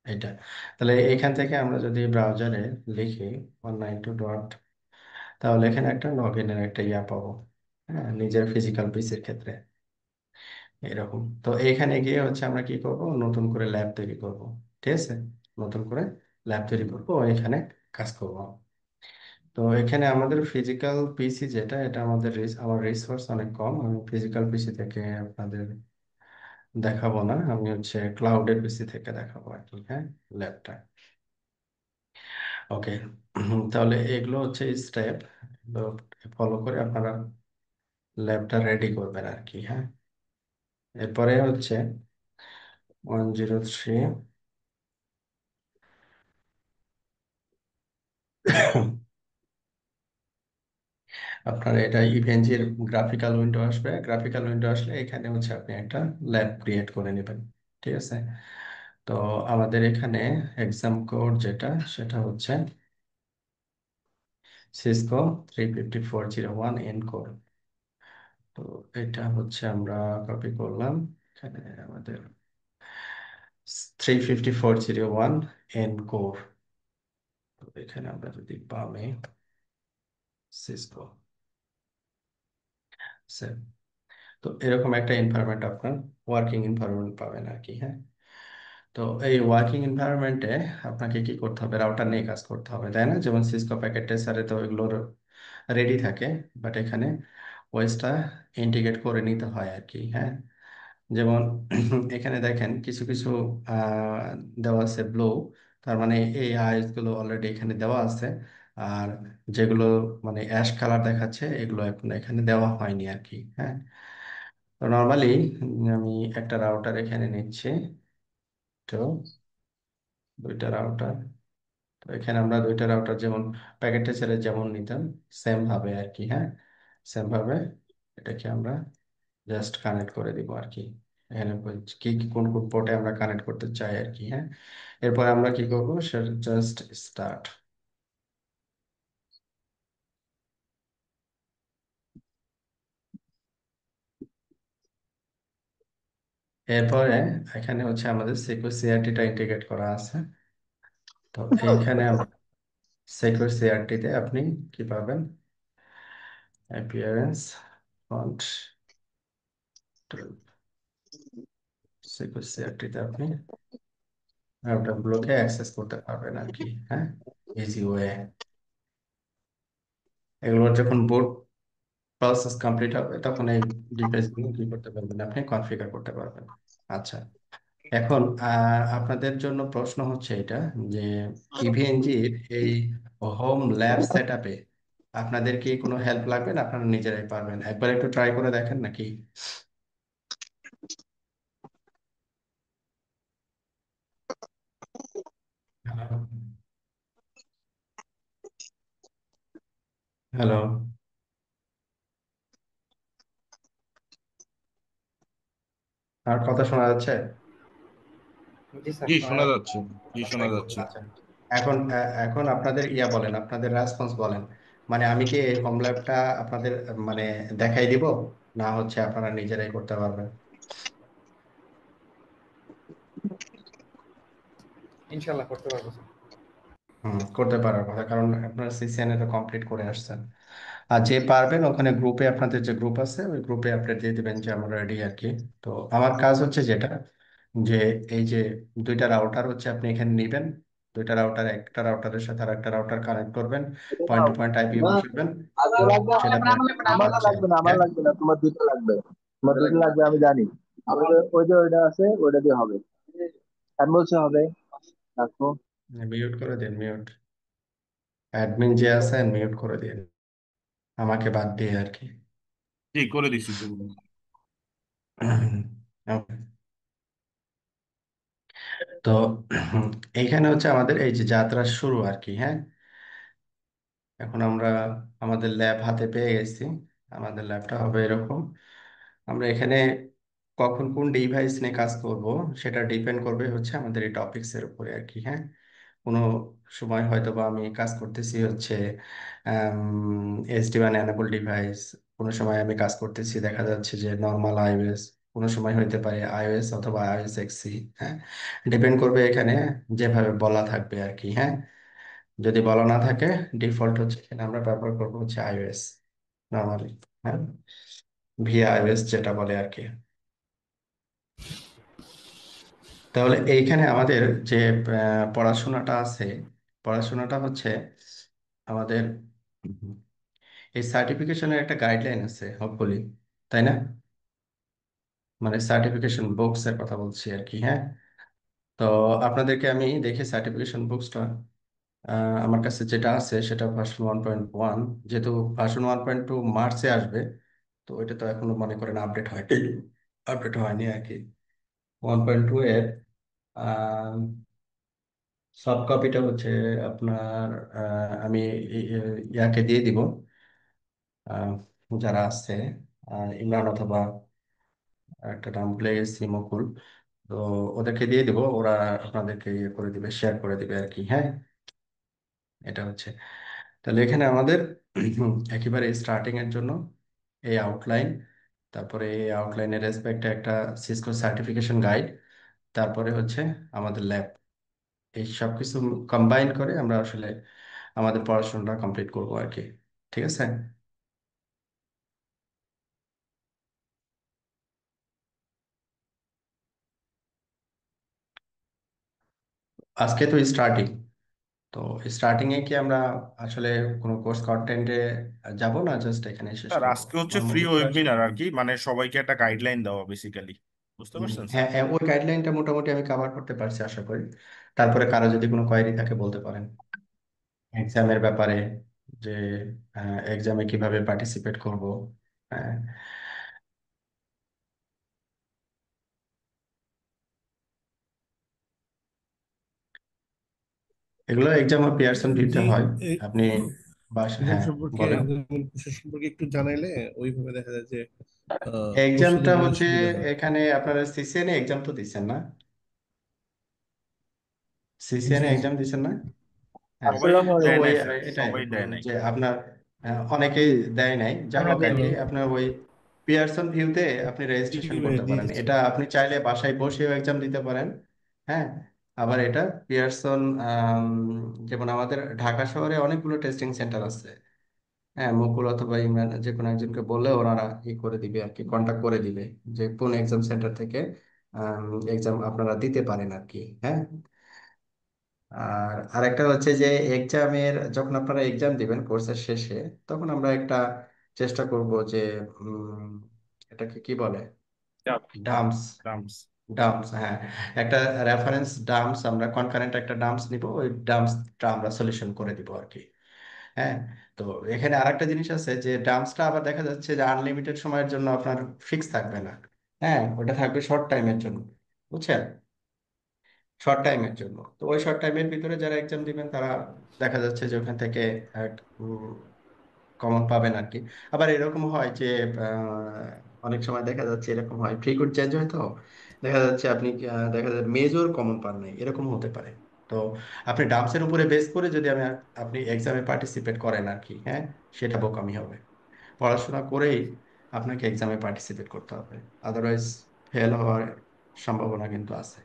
এটা। তাহলে এখান থেকে আমরা যদি ব্রাউজারে লিখি 192 ডট, তাহলে এখানে একটা লগ ইনের একটা ইয়া পাবো। হ্যাঁ, নিজের ফিজিক্যাল পিসির ক্ষেত্রে এরকম। তো এখানে গিয়ে হচ্ছে আমরা কি করব, নতুন করে ল্যাব তৈরি করব। ঠিক আছে, নতুন করে ল্যাব তৈরি করব, এখানে কাজ করব। তো এখানে আমাদের ফিজিক্যাল পিসি যেটা, এটা আমাদের আমার রিসোর্স অনেক কম, আমি ফিজিক্যাল পিসি থেকে আপনাদের দেখাবো না, আমি হচ্ছে ক্লাউডের পিসি থেকে দেখাবো আর কি। হ্যাঁ, ল্যাবটা। ওকে, তাহলে এগুলো হচ্ছে স্টেপ, ফলো করে আপনারা ল্যাবটা রেডি করবেন আর কি। হ্যাঁ, এরপরে হচ্ছে 103, আপনার এটা ইভেন্টের গ্রাফিক্যাল উইন্ডো আসবে। গ্রাফিক্যাল উইন্ডো আসলে এখানে হচ্ছে আপনি একটা ল্যাব ক্রিয়েট করে নেবেন। ঠিক আছে, তো আমাদের এখানে এক্সাম কোড যেটা, সেটা হচ্ছে সিসকো 35401 এন কোড। তো এটা হচ্ছে আমরা কপি করলাম, এখানে আমাদের 35401 এন কোর। তো এখানে আমরা যদি বামে সিসকো সেভ, তো এরকম একটা এনভায়রনমেন্ট আপনার ওয়ার্কিং এনভায়রনমেন্ট পাবেন আর কি। হ্যাঁ, তো এই ওয়ার্কিং এনভায়রনমেন্টে আপনাকে কি করতে হবে, রাউটার নিয়ে কাজ করতে হবে, তাই না? যেমন সিসকো প্যাকেট ট্রেসারে তো এগুলোর রেডি থাকে, বাট এখানে ওয়েসটা ইন্টিগ্রেট করে নিতে হয় আর কি। হ্যাঁ, যেমন এখানে দেখেন কিছু কিছু দেওয়া আছে ব্লু, তার মানে এই আইস গুলো অলরেডি এখানে দেওয়া আছে। আর যেগুলো মানে অ্যাশ কালার দেখাচ্ছে, এগুলো এখন এখানে দেওয়া হয়নি আর কি। হ্যাঁ, তো নর্মালি আমি একটা রাউটার এখানে নিচ্ছি, তো দুইটা রাউটার। তো এখানে আমরা দুইটা রাউটার যেমন প্যাকেটে ছেড়ে যেমন নিতাম, সেম ভাবে আর কি। হ্যাঁ, সেম ভাবে এটাকে আমরা জাস্ট কানেক্ট করে দিব আর কি। এখানে কি কি কোন কোন পোর্টে আমরা কানেক্ট করতে চাই আর কি। হ্যাঁ, এরপর আমরা কি করবো, সেটা জাস্ট স্টার্ট। এরপরে এখানে হচ্ছে আমাদের সিকিউর সিআরটিটা ইন্টিগ্রেট করা আছে। তো এইখানে সিকিউর সিআরটিতে আপনি কি পাবেন, অ্যাপিয়ারেন্স ফন্ট 12, সিকিউর সিআরটিতে আপনি রাউটারগুলোকে অ্যাক্সেস করতে পারবেন আর কি। হ্যাঁ, ইজি ওয়ে। এগুলোর যখন বুট প্রসেস কমপ্লিট হবে, তখন এই ডিভাইসগুলো কি করতে পারবেন, আপনি কনফিগার করতে পারবেন। আচ্ছা, এখন আপনাদের জন্য প্রশ্ন হচ্ছে এটা যে ইভিএনজির এই হোম ল্যাব সেট আপে আপনাদের কি কোনো হেল্প লাগবে না আপনারা নিজেরাই পারবেন? একবার একটু ট্রাই করে দেখেন নাকি। হ্যালো, আর কথা শোনা যাচ্ছে?
জি স্যার,
জি
শোনা
শোনা
যাচ্ছে।
যাচ্ছে। জি শোনা যাচ্ছে।
আচ্ছা, এখন এখন আপনাদের ইয়া বলেন, আপনাদের রেসপন্স বলেন। মানে আমি কি এই হোম ল্যাবটা আপনাদের মানে দেখাই দিব, না হচ্ছে আপনারা নিজেরাই করতে পারবেন?
ইনশাল্লাহ করতে পারবো স্যার।
করতে পারার কথা, কারণ আপনারা সিসিএন এটা কমপ্লিট করে আসছেন। আর যে পারবেন ওখানে গ্রুপে, আপনাদের যে গ্রুপ আছে ওই গ্রুপে আপডেট দিয়ে দিবেন যে আমরা রেডি আর কি। তো আমার কাজ হচ্ছে যেটা, যে এই যে দুইটা রাউটার হচ্ছে আপনি এখানে নিবেন, দুইটা রাউটার, একটা রাউটারের সাথে আর একটা রাউটার কানেক্ট করবেন, পয়েন্ট টু পয়েন্ট আইপি বসাবেন, তো সেটা
আমারটা
পাচ্ছে।
লাগবে না, আমার
হ্যাঁ,
লাগবে না, তোমার দুটো লাগবে। তোমার দুটো লাগবে আমি জানি। আমাদের ওই যে ওইটা আছে, ওইটা দিয়ে হবে। আমি বলছি হবে। রাখো।
মিউট করে দিন, মিউট, অ্যাডমিন যে আছে মিউট করে দিন। আমাকে বাদ দিয়ে আর কি।
জি, করে দিছি তো।
Okay. তো এইখানে হচ্ছে আমাদের এই যে যাত্রা শুরু আর কি। হ্যাঁ, এখন আমরা আমাদের ল্যাব হাতে পেয়ে গেছি। আমাদের ল্যাবটা হবে এরকম। আমরা এখানে কখন কোন ডিভাইস নিয়ে কাজ করব সেটা ডিপেন্ড করবে হচ্ছে আমাদের এই টপিকস এর উপরে আর কি। হ্যাঁ, কোনো সময় হয়তো বা আমি কাজ করতেছি হচ্ছে SD1 এনেবল ডিভাইস, কোনো সময় আমি কাজ করতেছি দেখা যাচ্ছে যে নর্মাল iOS, কোনো সময় হইতে পারে iOS অথবা iOS XE। হ্যাঁ, ডিপেন্ড করবে এখানে যেভাবে বলা থাকবে আর কি। হ্যাঁ, যদি বলা না থাকে ডিফল্ট হচ্ছে এখানে আমরা ব্যবহার করবো হচ্ছে iOS নর্মালি। হ্যাঁ, ভিয়া iOS যেটা বলে আর কি। তাহলে এইখানে আমাদের যে পড়াশোনাটা আছে, পড়াশোনাটা হচ্ছে আমাদের এই সার্টিফিকেশনের একটা গাইডলাইন আছে হোপফুলি, তাই না? মানে সার্টিফিকেশন বুকস এর কথা বলছি আর কি। হ্যাঁ, তো আপনাদেরকে আমি দেখি সার্টিফিকেশন বুকসটা আমার কাছে যেটা আছে সেটা ভার্সন 1.1। যেহেতু ভার্সন 1.2 মার্চে আসবে, তো ওইটা তো এখনো মনে করেন আপডেট হয়নি আর কি। 1.2 এর সফট কপিটা হচ্ছে আপনার আমি ইয়াকে দিয়ে দিব, আহ, যারা আছে ইমরান অথবা একটা নাম ভুলে গেছি, মুকুল। তো ওদেরকে দিয়ে দিব, ওরা আপনাদেরকে ইয়ে করে দিবে, শেয়ার করে দিবে আর কি। হ্যাঁ, এটা হচ্ছে। তাহলে এখানে আমাদের একেবারে স্টার্টিং এর জন্য এই আউটলাইন, তারপরে এই আউটলাইনের রেসপেক্টে একটা সিসকো সার্টিফিকেশন গাইড, তারপরে হচ্ছে আমাদের ল্যাব, এই সব কিছু কম্বাইন করে আমরা আসলে আমাদের পড়াশোনাটা কমপ্লিট করবো আর কি। ঠিক আছে। আজকে তো স্টার্টিং, তো স্টার্টিং এ কি আমরা আসলে কোনো কোর্স কন্টেন্টে যাব না, জাস্ট এখানে শেষ
স্যার
করবো
আজকে হচ্ছে ফ্রি
নর্মালি ক্লাস?
ওয়েবিনার আর কি, মানে সবাইকে একটা গাইডলাইন দেওয়া বেসিক্যালি, বুঝতে পারছেন স্যার?
হ্যাঁ হ্যাঁ, ওই গাইডলাইনটা মোটামুটি আমি কভার করতে পারছি আশা করি। তারপরে কারো যদি কোনো কোয়েরি থাকে বলতে পারেন এক্সামের ব্যাপারে, যে এক্সামে কিভাবে পার্টিসিপেট করব। হ্যাঁ, এগুলো এক্সাম ও পিয়ারসন দিতে
জি,
হয়।
এই
আপনি
এক্সাম
হ্যাঁ,
সম্পর্কে
বলেন।
আমাদের মূল প্রসেস সম্পর্কে একটু জানাইলে ওইভাবে দেখা যায় যে
এক্সামটা
প্রস্তুতির জন্য
হচ্ছে
সুবিধা হয়।
এখানে আপনারা সিসিএন এক্সাম তো দিচ্ছেন না? সিসিএন
জি জি।
এক্সাম দিচ্ছেন না? হ্যাঁ,
সবাই
আসসালামু
তো
দেয়
ওই
আলাইকুম।
নাই স্যার,
এটাই
সবাই দেয় নাই।
যে আপনার অনেকেই দেয় নাই, যা
আমরা
হোক আর
দেই
কি,
নাই।
হ্যালো।
আপনার ওই পিয়ারসন ভিউতে আপনি
জি
রেজিস্ট্রেশন
ভাই,
করতে
দিয়ে
পারেন,
দিচ্ছি।
এটা আপনি চাইলে বাসায় বসেও এক্সাম দিতে পারেন। হ্যাঁ, আবার এটা পিয়ারসন, যেমন আমাদের ঢাকা শহরে অনেকগুলো টেস্টিং সেন্টার আছে। হ্যাঁ, মুকুল অথবা ইমরান যে কোনো একজনকে বললে ওনারা ই করে দিবে আর কি, কন্টাক্ট করে দিবে যে কোন এক্সাম সেন্টার থেকে এক্সাম আপনারা দিতে পারেন আর কি। হ্যাঁ, আর আরেকটা হচ্ছে যে এক্সামের যখন আপনারা এক্সাম দিবেন কোর্সের শেষে, তখন আমরা একটা চেষ্টা করব যে উম, এটাকে কি বলে, ডাম্পস।
টার্মস।
ডাম্পস, হ্যাঁ, একটা রেফারেন্স ডাম্পস, আমরা কনকারেন্ট একটা ডাম্পস নিব, ওই ডাম্পসটা আমরা সলিউশন করে দিব আর কি। হ্যাঁ, তো এখানে আরেকটা জিনিস আছে যে ডাম্পসটা আবার দেখা যাচ্ছে যে আনলিমিটেড সময়ের জন্য আপনার ফিক্স থাকবে না। হ্যাঁ, ওটা থাকবে শর্ট টাইমের জন্য, বুঝছেন? শর্ট টাইমের জন্য। তো ওই শর্ট টাইমের ভিতরে যারা এক্সাম দিবেন তারা দেখা যাচ্ছে যে ওখান থেকে কমন পাবেন আর কি। আবার এরকম হয় যে অনেক সময় দেখা যাচ্ছে এরকম হয়, ফ্রিকোয়েন্ট চেঞ্জ হয়, তো দেখা যাচ্ছে আপনি দেখা যাচ্ছে মেজর কমন পান নাই, এরকম হতে পারে। তো আপনি ডাম্পসের উপরে বেস করে যদি আপনি এক্সামে পার্টিসিপেট করেন আর কি, হ্যাঁ, সেটা বোকামি হবে। পড়াশোনা করেই আপনাকে এক্সামে পার্টিসিপেট করতে হবে, আদারওয়াইজ ফেল হওয়ার সম্ভাবনা কিন্তু আছে।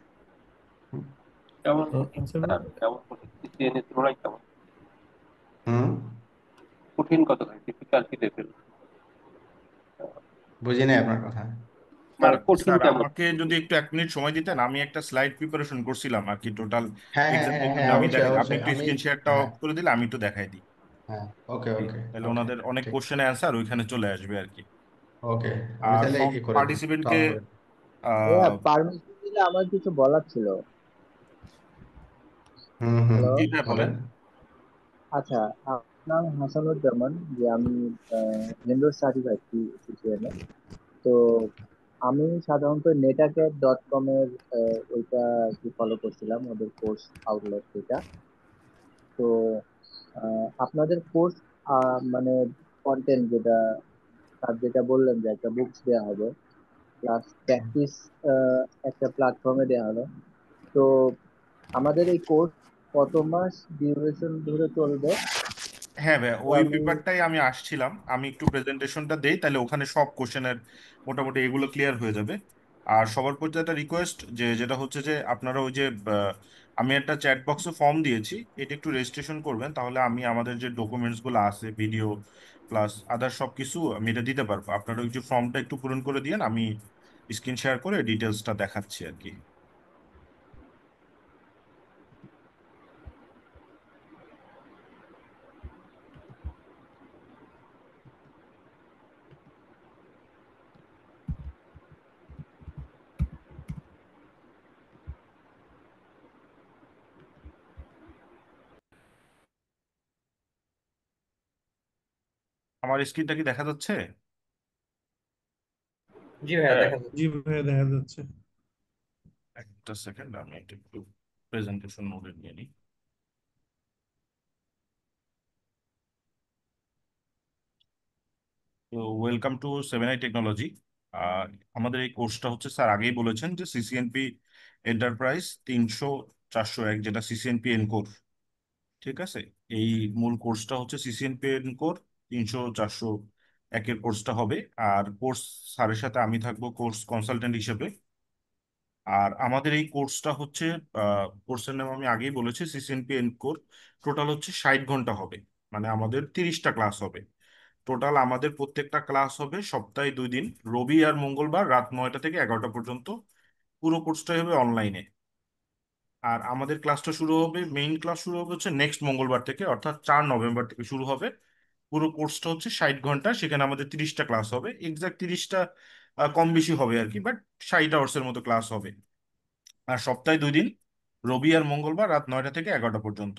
হুম।
কেমন কঠিন
আচ্ছা ভাই,
স্যার? কেমন কঠিন? সিসিএন এর তুলনায় কেমন
হুম,
কঠিন? কত ডিফিকাল্টি লেভেল?
বুঝি নাই আপনার কথা।
স্যার
মানে কঠিন
স্যার
কেমন?
আমাকে যদি একটু 1 মিনিট সময় দিতেন, আমি একটা স্লাইড প্রিপারেশন করছিলাম আর কি, টোটাল
হ্যাঁ হ্যাঁ
এক্সামটা
হ্যাঁ
একটু
হ্যাঁ,
আমি
অবশ্যই
দেখাই দিই। আপনি
অবশ্যই
একটু
আমি,
স্ক্রিন শেয়ারটা
হ্যাঁ
অফ করে দিলে আমি একটু দেখাই দিই।
হ্যাঁ, ওকে
জি,
ওকে।
তাহলে
ওকে,
ওনাদের অনেক
ঠিক।
কোশ্চেনের অ্যান্সার ওইখানে চলে আসবে আর কি।
ওকে, আমি
আর
তাহলে
সব
ই করে দিই,
পার্টিসিপেন্টকে
টপ করে দিই।
ভাইয়া
আহ
পারমিশন দিলে আমার কিছু বলার ছিল।
হুম হুম,
হ্যালো।
জি স্যার বলেন।
আচ্ছা, নাম হাসানুজ্জামান, যে আমি এন্ড্রয়েড সার্টিফাইড সিসিএন এ। তো আমি সাধারণত নেটাক্যাট.কম এর ওইটা আর কি ফলো করছিলাম, ওদের কোর্স আউটলেট এটা। তো আপনাদের কোর্স মানে কন্টেন্ট যেটা, স্যার যেটা বললেন যে একটা বুকস দেওয়া হবে প্লাস প্র্যাকটিস একটা প্ল্যাটফর্মে দেওয়া হবে। তো আমাদের এই কোর্স কত মাস ডিউরেশন ধরে চলবে?
হ্যাঁ ভাই,
তো
ওই
আমি
ব্যাপারটাই আমি আসছিলাম। আমি একটু প্রেজেন্টেশনটা দেই, তাহলে ওখানে সব কোশ্চেনের মোটামুটি এগুলো ক্লিয়ার হয়ে যাবে। আর সবার প্রতি একটা রিকোয়েস্ট, যেটা হচ্ছে যে আপনারা ওই যে আমি একটা চ্যাট বক্সে ফর্ম দিয়েছি, এটা একটু রেজিস্ট্রেশন করবেন, তাহলে আমি আমাদের যে ডকুমেন্টস গুলো আছে, ভিডিও প্লাস আদার সব কিছু আমি এটা দিতে পারবো। আপনারা ওই যে ফর্মটা একটু পূরণ করে দিয়েন, আমি স্ক্রিন শেয়ার করে ডিটেলসটা দেখাচ্ছি আর কি। আমার স্ক্রিনটা কি দেখা যাচ্ছে?
জি ভাইয়া,
হ্যাঁ,
দেখা যাচ্ছে।
জি ভাইয়া, দেখা যাচ্ছে।
একটা সেকেন্ড, আমি এটা একটু প্রেজেন্টেশন মোডে নিয়ে নিই। তো ওয়েলকাম টু 7i টেকনোলজি। আমাদের এই কোর্সটা হচ্ছে, স্যার আগেই বলেছেন যে সিসিএনপি এন্টারপ্রাইজ 300-401, যেটা সিসিএনপি এনকোর। ঠিক আছে, এই মূল কোর্সটা হচ্ছে সিসিএনপি এনকোর 300-401 কোর্সটা হবে। আর কোর্স স্যারের সাথে আমি থাকবো কোর্স কনসালটেন্ট হিসেবে। আর আমাদের এই কোর্সটা হচ্ছে, কোর্সের নাম আমি আগেই বলেছি, সিসিএনপি এনকোর। টোটাল হচ্ছে 60 ঘন্টা হবে, মানে আমাদের 30টা ক্লাস হবে। টোটাল আমাদের প্রত্যেকটা ক্লাস হবে সপ্তাহে 2 দিন, রবি আর মঙ্গলবার রাত 9টা থেকে 11টা পর্যন্ত। পুরো কোর্সটাই হবে অনলাইনে। আর আমাদের ক্লাসটা শুরু হবে, মেইন ক্লাস শুরু হবে হচ্ছে নেক্সট মঙ্গলবার থেকে, অর্থাৎ 4 নভেম্বর থেকে শুরু হবে। পুরো কোর্সটা হচ্ছে 60 ঘন্টা, সেখানে আমাদের 30টা ক্লাস হবে, এক্সাক্ট 30টা কম বেশি হবে আর কি, বাট 60 আওয়ার্সের মতো ক্লাস হবে। আর সপ্তাহে 2 দিন, রবি আর মঙ্গলবার রাত 9টা থেকে 11টা পর্যন্ত।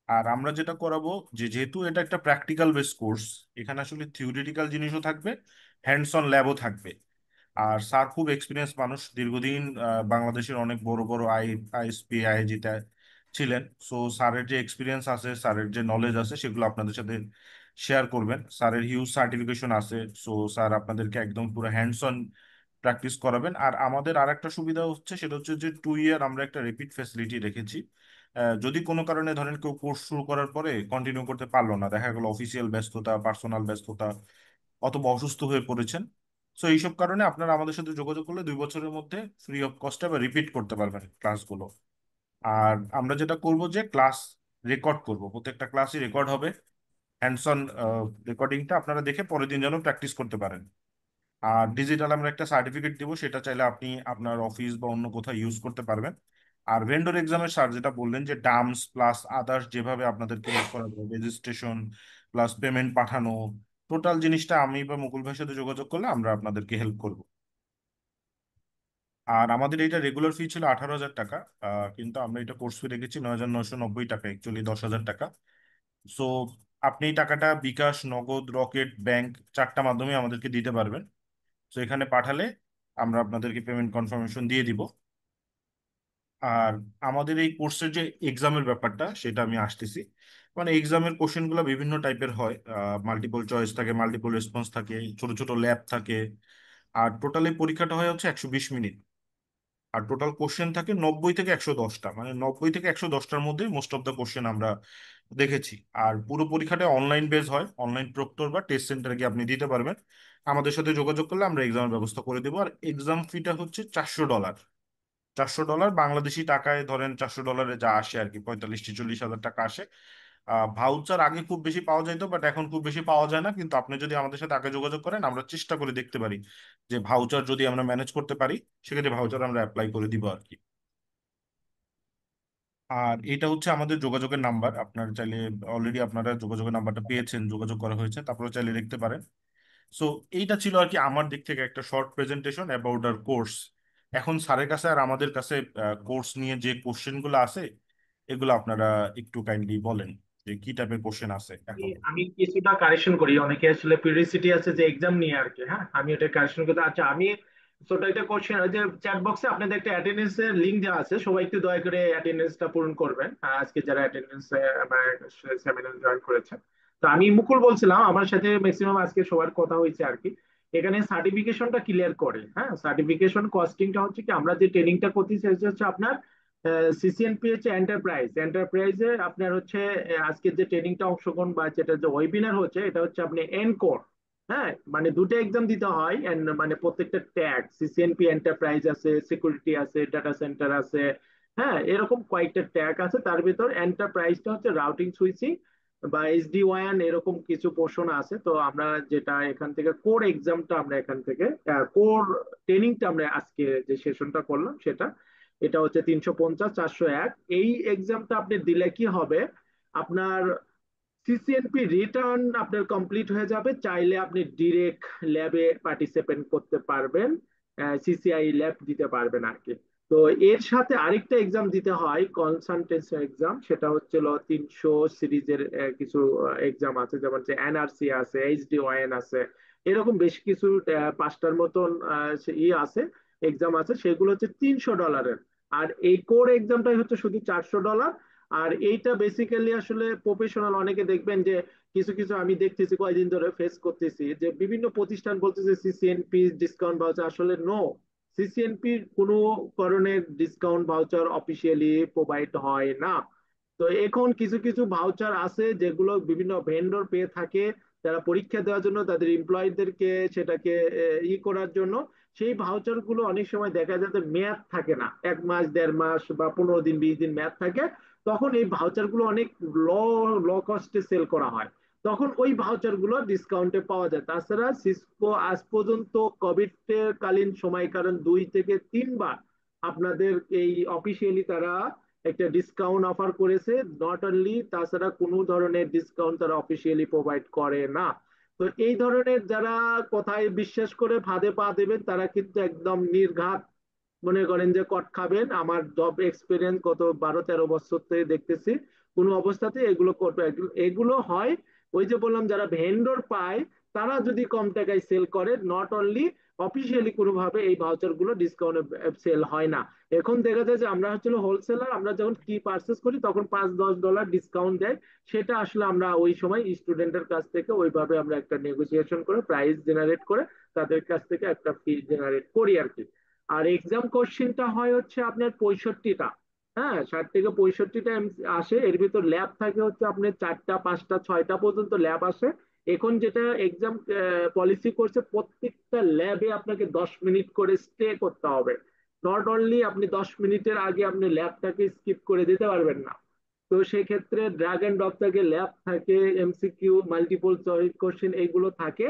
আর আমরা যেটা করাবো, যেহেতু এটা একটা প্র্যাকটিক্যাল বেস কোর্স, এখানে আসলে থিওরিটিক্যাল জিনিসও থাকবে, হ্যান্ডস অন ল্যাবও থাকবে। আর স্যার খুব এক্সপিরিয়েন্স মানুষ, দীর্ঘদিন বাংলাদেশের অনেক বড় বড় আইএসপি আইআইজিতে ছিলেন। সো স্যারের যে এক্সপিরিয়েন্স আছে, স্যারের যে নলেজ আছে, সেগুলো আপনাদের সাথে শেয়ার করবেন। স্যারের হিউজ সার্টিফিকেশন আছে। সো স্যার আপনাদেরকে একদম পুরো হ্যান্ডস অন প্র্যাকটিস করাবেন। আর আমাদের আর একটা সুবিধা হচ্ছে, সেটা হচ্ছে যে 2 ইয়ার আমরা একটা রিপিট ফ্যাসিলিটি রেখেছি। যদি কোনো কারণে ধরেন কেউ কোর্স শুরু করার পরে কন্টিনিউ করতে পারলো না, দেখা গেলো অফিসিয়াল ব্যস্ততা, পার্সোনাল ব্যস্ততা, অথবা অসুস্থ হয়ে পড়েছেন, সো এইসব কারণে আপনারা আমাদের সাথে যোগাযোগ করলে 2 বছরের মধ্যে ফ্রি অফ কস্টে বা রিপিট করতে পারবেন ক্লাসগুলো। আর আমরা যেটা করব যে ক্লাস রেকর্ড করব, প্রত্যেকটা ক্লাসই রেকর্ড হবে। হ্যান্ডস অন রেকর্ডিংটা আপনারা দেখে পরের দিন যেন প্র্যাকটিস করতে পারেন। আর ডিজিটাল আমরা একটা সার্টিফিকেট দিব, সেটা চাইলে আপনি আপনার অফিস বা অন্য কোথাও ইউজ করতে পারবেন। আর ভেন্ডর এক্সামের স্যার যেটা বললেন, যে ডামস প্লাস আদার্স যেভাবে আপনাদেরকে হেল্প করা যাবে, রেজিস্ট্রেশন প্লাস পেমেন্ট পাঠানো, টোটাল জিনিসটা আমি বা মুকুল ভাইয়ের সাথে যোগাযোগ করলে আমরা আপনাদেরকে হেল্প করব। আর আমাদের এটা রেগুলার ফি ছিল 18,000 টাকা, কিন্তু আমরা এটা কোর্স ফি রেখেছি 9,990 টাকা, অ্যাকচুয়ালি 10,000 টাকা। সো আপনি এই টাকাটা বিকাশ, নগদ, রকেট, ব্যাংক, 4টা মাধ্যমে আমাদেরকে দিতে পারবেন। তো এখানে পাঠালে আমরা আপনাদেরকে পেমেন্ট কনফার্মেশন দিয়ে দিব। আর আমাদের এই কোর্সের যে এক্সামের ব্যাপারটা, সেটা আমি আসতেছি। মানে এক্সামের কোশ্চেনগুলো বিভিন্ন টাইপের হয়, মাল্টিপল চয়েস থাকে, মাল্টিপল রেসপন্স থাকে, ছোট ছোট ল্যাব থাকে। আর টোটালি পরীক্ষাটা হয় হচ্ছে 120 মিনিট। আর টোটাল কোশ্চেন থাকে 90 থেকে 110টা, মানে 90 থেকে 110টার মধ্যে মোস্ট অফ দ্য কোশ্চেন আমরা দেখেছি। আর পুরো পরীক্ষাটা অনলাইন বেস হয়, অনলাইন প্রক্টর বা টেস্ট সেন্টারে গিয়ে আপনি দিতে পারবেন। আমাদের সাথে যোগাযোগ করলে আমরা এক্সামের ব্যবস্থা করে দেবো। আর এক্সাম ফিটা হচ্ছে $400। $400 বাংলাদেশি টাকায়, ধরেন $400 যা আসে আর কি, 45-40 হাজার টাকা আসে। ভাউচার আগে খুব বেশি পাওয়া যেত, বাট এখন খুব বেশি পাওয়া যায় না। কিন্তু আপনি যদি আমাদের সাথে আগে যোগাযোগ করেন, আমরা চেষ্টা করে দেখতে পারি যে ভাউচার যদি আমরা ম্যানেজ করতে পারি, সেক্ষেত্রে ভাউচার আমরা অ্যাপ্লাই করে দিব আর কি। আর এটা হচ্ছে আমাদের যোগাযোগের নাম্বার, আপনার চাইলে, অলরেডি আপনারা যোগাযোগের নাম্বারটা পেয়েছেন, যোগাযোগ করা হয়েছে, তারপরে চাইলে দেখতে পারেন। সো এইটা ছিল আর কি আমার দিক থেকে একটা short presentation about our course. এখন স্যারের কাছে আর আমাদের কাছে কোর্স নিয়ে যে কোশ্চেনগুলো আছে, এগুলো আপনারা একটু কাইন্ডলি বলেন। যে কি টাইপের কোশ্চেন আছে
আমি
এখন।
আমি কিছুটা কারেকশন করি, অনেকে আসলে পিরিয়ডিসিটি আছে যে এক্সাম নিয়ে আর কি। হ্যাঁ, আমি এটা কারেকশন করতে, আচ্ছা আমি ছোট একটা কোশ্চেন, ওই যে চ্যাট বক্সে আপনাদের একটা অ্যাটেন্ডেন্স এর লিংক দেওয়া আছে, সবাই একটু দয়া করে অ্যাটেন্ডেন্সটা পূরণ করবেন, আজকে যারা অ্যাটেন্ডেন্স সেমিনার জয়েন করেছেন। তো আমি মুকুল বলছিলাম, আমার সাথে ম্যাক্সিমাম আজকে সবার কথা হয়েছে আর কি। এখানে সার্টিফিকেশনটা ক্লিয়ার করে, হ্যাঁ সার্টিফিকেশন কস্টিংটা হচ্ছে কি, আমরা যে ট্রেনিংটা করতেছি সেটা হচ্ছে আপনার সিসিএনপি হচ্ছে এন্টারপ্রাইজে আপনার হচ্ছে আজকের যে ট্রেনিংটা অংশগ্রহণ বা যেটা যে ওয়েবিনার হচ্ছে, এটা হচ্ছে আপনি এনকোর। হ্যাঁ, মানে দুটো এক্সাম দিতে হয়, and মানে প্রত্যেকটা ট্যাগ সিসিএনপি এন্টারপ্রাইজ আছে, সিকিউরিটি আছে, ডাটা সেন্টার আছে, হ্যাঁ এরকম কয়েকটা ট্যাগ আছে। তার ভিতর এন্টারপ্রাইজটা হচ্ছে রাউটিং সুইচিং বা এইচডি ওয়ান, এরকম কিছু পোর্শন আছে। তো আমরা যেটা এখান থেকে কোর এক্সামটা, আমরা এখান থেকে কোর ট্রেনিংটা আমরা আজকে যে সেশনটা করলাম সেটা, এটা হচ্ছে 350 401। এই এক্সামটা আপনি দিলে কি হবে, আপনার সিসিএনপি রিটার্ন আপনার কমপ্লিট হয়ে যাবে, চাইলে আপনি ডিরেক্ট ল্যাবে পার্টিসিপেট করতে পারবেন, সিসিআই ল্যাব দিতে পারবেন আর কি। তো এর সাথে আরেকটা এক্সাম দিতে হয় কনসালটেন্সি এক্সাম, সেটা হচ্ছিল 300 সিরিজের কিছু এক্সাম আছে, যেমন যে এনআরসি আছে, এইচডি ওয়ান আছে, এরকম বেশ কিছু 5টার মতন আছে, এক্সাম আছে, সেগুলো হচ্ছে $300। আর এই কোর এক্সামটাই হচ্ছে শুধু $400। আর এইটা বেসিক্যালি আসলে প্রফেশনাল, অনেকে দেখবেন যে কিছু কিছু আমি দেখতেছি কয়েকদিন ধরে ফেস করতেছি যে বিভিন্ন প্রতিষ্ঠান বলতেছে সিসিএনপি ডিসকাউন্ট ভাউচার, আসলে নো, সিসিএনপি কোনো ধরনের ডিসকাউন্ট ভাউচার অফিসিয়ালি প্রোভাইড হয় না। তো এখন কিছু কিছু ভাউচার আছে যেগুলো বিভিন্ন ভেন্ডর পেয়ে থাকে, তারা পরীক্ষা দেওয়ার জন্য তাদের এমপ্লয়ীদেরকে সেটাকে করার জন্য। সেই ভাউচার গুলো অনেক সময় দেখা যায় যে মেয়াদ থাকে না, 1 মাস 1.5 মাস বা 15 দিন 20 দিন মেয়াদ থাকে, তখন এই ভাউচার গুলো অনেক ল ল কস্টে সেল করা হয়, তখন ওই ভাউচার গুলো ডিসকাউন্টে পাওয়া যায়। তাছাড়া সিসকো আজ পর্যন্ত কোভিড কালীন সময়, কারণ 2 থেকে 3 বার আপনাদের এই অফিসিয়ালি তারা একটা ডিসকাউন্ট অফার করেছে, নট অনলি, তাছাড়া কোনো ধরনের ডিসকাউন্ট তারা অফিসিয়ালি প্রোভাইড করে না। তো এই ধরনের যারা কথায় বিশ্বাস করে ফাঁদে পা দেবেন, তারা কিন্তু একদম নির্ঘাত মনে করেন যে কট খাবেন। আমার জব এক্সপিরিয়েন্স গত 12 13 বছর থেকে দেখতেছি, কোনো অবস্থাতে এগুলো করবে, এগুলো হয় ওই যে বললাম যারা ভেন্ডর পায়, তারা যদি কম টাকায় সেল করে, নট অনলি অফিসিয়ালি কোনোভাবে এই ভাউচার গুলো ডিসকাউন্টে সেল হয় না। এখন দেখা যায় যে আমরা হচ্ছে হোলসেলার, আমরা যখন কি পারচেস করি তখন $5-10 ডিসকাউন্ট দেয়, সেটা আসলে আমরা ওই সময় স্টুডেন্টের কাছ থেকে ওইভাবে আমরা একটা নেগোসিয়েশন করে প্রাইস জেনারেট করে তাদের কাছ থেকে একটা ফি জেনারেট করি আর কি। আর এক্সাম কোশ্চেনটা হয় হচ্ছে আপনার 65টা, হ্যাঁ 60 থেকে 65টা আসে, এর ভিতর ল্যাব থাকে হচ্ছে আপনার 4টা 5টা 6টা পর্যন্ত ল্যাব আসে। এখন যেটা এক্সাম পলিসি করছে, প্রত্যেকটা ল্যাবে আপনাকে 10 মিনিট করে স্টে করতে হবে, নট অনলি আপনি 10 মিনিটের আগে আপনি ল্যাবটাকে স্কিপ করে দিতে পারবেন না। তো সেক্ষেত্রে ড্রাগ এন্ড ড্রপ থাকে, ল্যাব থাকে, এমসিকিউ, মাল্টিপল চয়েস কোশ্চেন, এইগুলো থাকে।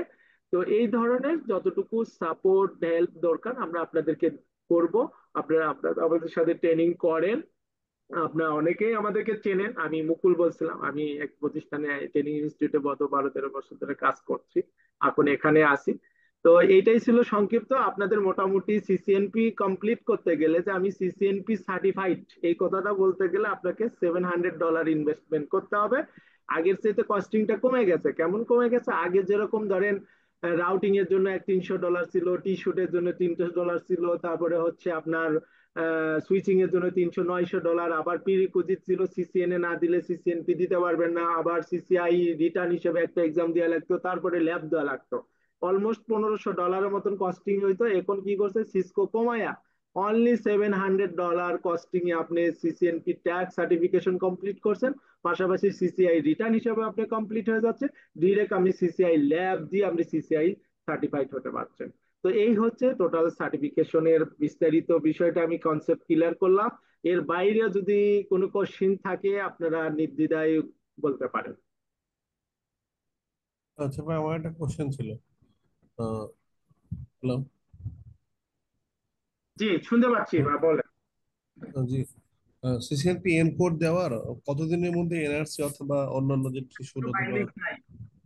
তো এই ধরনের যতটুকু সাপোর্ট হেল্প দরকার আমরা আপনাদেরকে করব। আপনারা আপনারা আমাদের সাথে ট্রেনিং করেন, আপনার অনেকেই আমাদেরকে চেনেন। আমি মুকুল বলছিলাম, আমি এক প্রতিষ্ঠানে ট্রেনিং ইনস্টিটিউটে গত 12 13 বছর ধরে কাজ করছি, এখন এখানে আসি। তো এইটাই ছিল সংক্ষিপ্ত। আপনাদের মোটামুটি সিসিএনপি কমপ্লিট করতে গেলে, যে আমি সিসিএনপি সার্টিফাইড এই কথাটা বলতে গেলে আপনাকে $700 ইনভেস্টমেন্ট করতে হবে। আগের চাইতে কস্টিংটা কমে গেছে, কেমন কমে গেছে, আগে যেরকম ধরেন রাউটিং এর জন্য $300 ছিল, টি শুটের জন্য $300 ছিল, তারপরে হচ্ছে আপনার সুইচিং এর জন্য 300 900 ডলার, আবার প্রিরিকুইজিট ছিল সিসিএনএ না দিলে সিসিএনপি দিতে পারবেন না, আবার সিসিআই রিটার্ন হিসেবে একটা এক্সাম দেওয়া লাগতো, তারপরে ল্যাব দেওয়া লাগতো, অলমোস্ট $1500 মতন কস্টিং হইতো। এখন কি করছে সিসকো, কমায়া অনলি $700 কস্টিং এ আপনি সিসিএনপি ট্যাগ সার্টিফিকেশন কমপ্লিট করছেন, পাশাপাশি সিসিআই রিটার্ন হিসেবে আপনি কমপ্লিট হয়ে যাচ্ছে, ডিরেক্ট আপনি সিসিআই ল্যাব দিয়ে আপনি সিসিআই সার্টিফাইড হতে পারছেন। তো এই হচ্ছে টোটাল সার্টিফিকেশনের বিস্তারিত বিষয়টা, আমি কনসেপ্ট ক্লিয়ার করলাম। এর বাইরে যদি কোনো কোশ্চিন থাকে আপনারা নির্দ্বিধায় বলতে পারেন।
আচ্ছা ভাই, আমার একটা কোশ্চেন ছিল। হ্যালো।
জি শুনতে পাচ্ছি, বা বলেন।
জি, সিসিএনপি এনকোড দেওয়ার কতদিনের মধ্যে এনআরসি অথবা অন্যান্য যে থ্রেশহোল্ড অথবা
বাইন্ডিং নাই,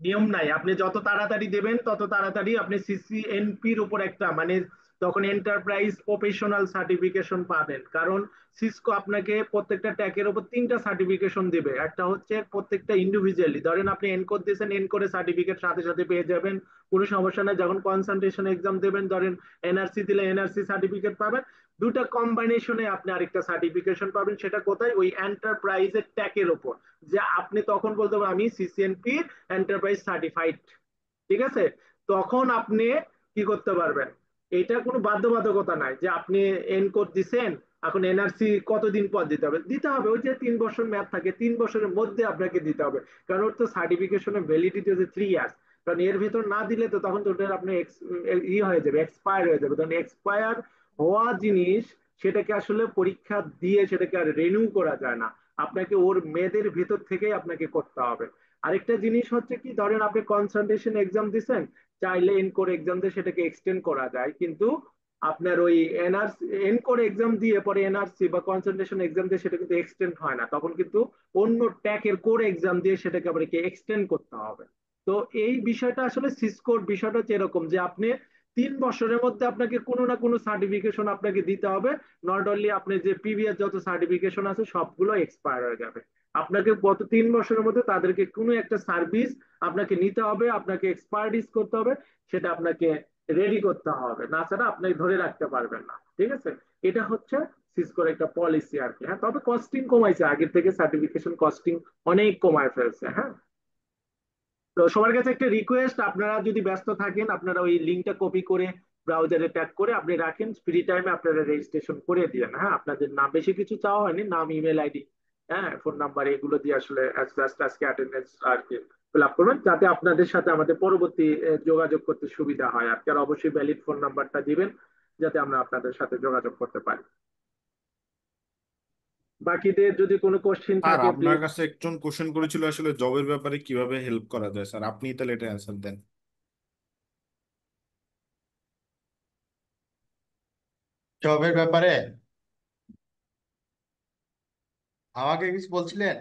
নিয়ম নাই, আপনি যত তাড়াতাড়ি দেবেন তত তাড়াতাড়ি আপনি সিসিএনপির উপর একটা মানে তখন এন্টারপ্রাইজ প্রফেশনাল সার্টিফিকেশন পাবেন। কারণ সিসকো আপনাকে প্রত্যেকটা ট্যাগের উপর 3টা সার্টিফিকেশন দিবে। একটা হচ্ছে প্রত্যেকটা ইন্ডিভিজুয়ালি, ধরেন আপনি এনকোর দিয়েছেন, এনকোরে সার্টিফিকেট সাথে সাথে পেয়ে যাবেন, কোনো সমস্যা নেই। যখন কনসালটেশন এক্সাম দেবেন, ধরেন এনআরসি দিলে এনআরসি সার্টিফিকেট পাবেন। দুটা কম্বাইনেশনে আপনি আরেকটা সার্টিফিকেশন পাবেন। সেটা কোথায়? ওই এন্টারপ্রাইজের ট্যাগের উপর, যে আপনি তখন বলতে পারেন আমি সিসিএনপি এন্টারপ্রাইজ সার্টিফাইড। ঠিক আছে? তখন আপনি কি করতে পারবেন? এটা কোনো বাধ্যবাধকতা নাই যে আপনি এনকোড দিছেন, এখন এনআরসি কতদিন পর দিতে হবে। দিতে হবে, ওই যে 3 বছর মেয়াদ থাকে, 3 বছরের মধ্যে আপনাকে দিতে হবে। কারণ ওর তো সার্টিফিকেশনের ভ্যালিডিটি হচ্ছে 3 ইয়ার্স। কারণ এর ভেতর না দিলে তো তখন তো ওটার আপনি হয়ে যাবে, এক্সপায়ার হয়ে যাবে। তখন এক্সপায়ার হওয়া জিনিস, সেটাকে আসলে পরীক্ষা দিয়ে সেটাকে আর রিনিউ করা যায় না। আপনাকে ওর মেয়াদের ভেতর থেকেই আপনাকে করতে হবে। আরেকটা জিনিস হচ্ছে কি, ধরেন আপনি কনসালটেশন এক্সাম দিচ্ছেন, চাইলে এনকোর এক্সাম দিয়ে সেটাকে এক্সটেন্ড করা যায়, কিন্তু আপনার ওই এনআরসি এনকোর এক্সাম দিয়ে পরে এনআরসি বা কনসালটেশন এক্সাম দিয়ে সেটা কিন্তু এক্সটেন্ড হয় না। তখন কিন্তু অন্য ট্যাকের কোর এক্সাম দিয়ে সেটাকে আবার এক্সটেন্ড করতে হবে। তো এই বিষয়টা আসলে সিসকোর বিষয়টা হচ্ছে এরকম যে আপনি 3 বছরের মধ্যে আপনাকে কোনো না কোনো সার্টিফিকেশন আপনাকে দিতে হবে। নট অনলি আপনি যে প্রিভিয়াস যত সার্টিফিকেশন আছে সবগুলো এক্সপায়ার হয়ে যাবে। আপনাকে গত 3 বছরের মধ্যে তাদেরকে কোনো একটা সার্ভিস আপনাকে নিতে হবে, আপনাকে এক্সপার্টিস করতে হবে, সেটা আপনাকে রেডি করতে হবে, না ছাড়া আপনি ধরে রাখতে পারবেন না। ঠিক আছে? এটা হচ্ছে সিসকোর একটা পলিসি আর কি। হ্যাঁ, তবে কস্টিং কমাইছে আগের থেকে, সার্টিফিকেশন কস্টিং অনেক কমায় ফেলছে। হ্যাঁ, তো সবার কাছে একটা রিকোয়েস্ট, আপনারা যদি ব্যস্ত থাকেন আপনারা ওই লিঙ্কটা কপি করে ব্রাউজারে ট্যাগ করে আপনি রাখেন, ফ্রি টাইমে আপনারা রেজিস্ট্রেশন করে দিবেন। হ্যাঁ, আপনাদের নাম, বেশি কিছু চাওয়া হয়নি, নাম, ইমেল আইডি, হ্যাঁ, ফোন নাম্বার, এগুলো দিয়ে আসলে জাস্ট আজকে অ্যাটেন্ডেন্স আর কি ফিল আপ করবেন, যাতে আপনাদের সাথে আমাদের পরবর্তী যোগাযোগ করতে সুবিধা হয় আর কি। আর অবশ্যই ভ্যালিড ফোন নাম্বারটা দিবেন, যাতে আমরা আপনাদের সাথে যোগাযোগ করতে পারি। বাকিদের যদি কোনো কোশ্চেন
স্যার
থাকে
আপনার
প্লিজ।
কাছে একজন কোশ্চেন করেছিল আসলে জবের ব্যাপারে কিভাবে হেল্প করা যায়, স্যার আপনি তাহলে এটা অ্যান্সার দেন।
জবের ব্যাপারে আমাকে কিছু বলছিলেন?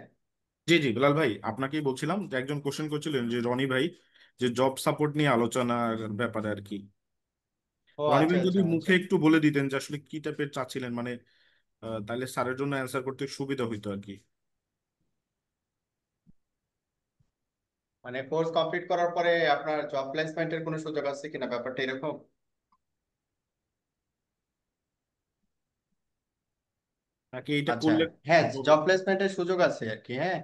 জি জি বিলাল ভাই, আপনাকেই বলছিলাম যে একজন কোশ্চেন করছিলেন যে রনি ভাই, যে জব সাপোর্ট নিয়ে আলোচনার ব্যাপারে আর কি।
ও
রনি
আচ্ছা
ভাই যদি
আচ্ছা আচ্ছা।
মুখে একটু বলে দিতেন যে আসলে কি টাইপের চাচ্ছিলেন, মানে তাহলে স্যারের জন্য অ্যান্সার করতে সুবিধা হইতো আর কি।
মানে কোর্স কমপ্লিট করার পরে আপনার জব প্লেসমেন্টের কোনো সুযোগ আছে কিনা, ব্যাপারটা এরকম?
নাকি এটা
আচ্ছা,
করলে
হ্যাঁ,
হবে?
জব প্লেসমেন্টের সুযোগ আছে আর কি। হ্যাঁ,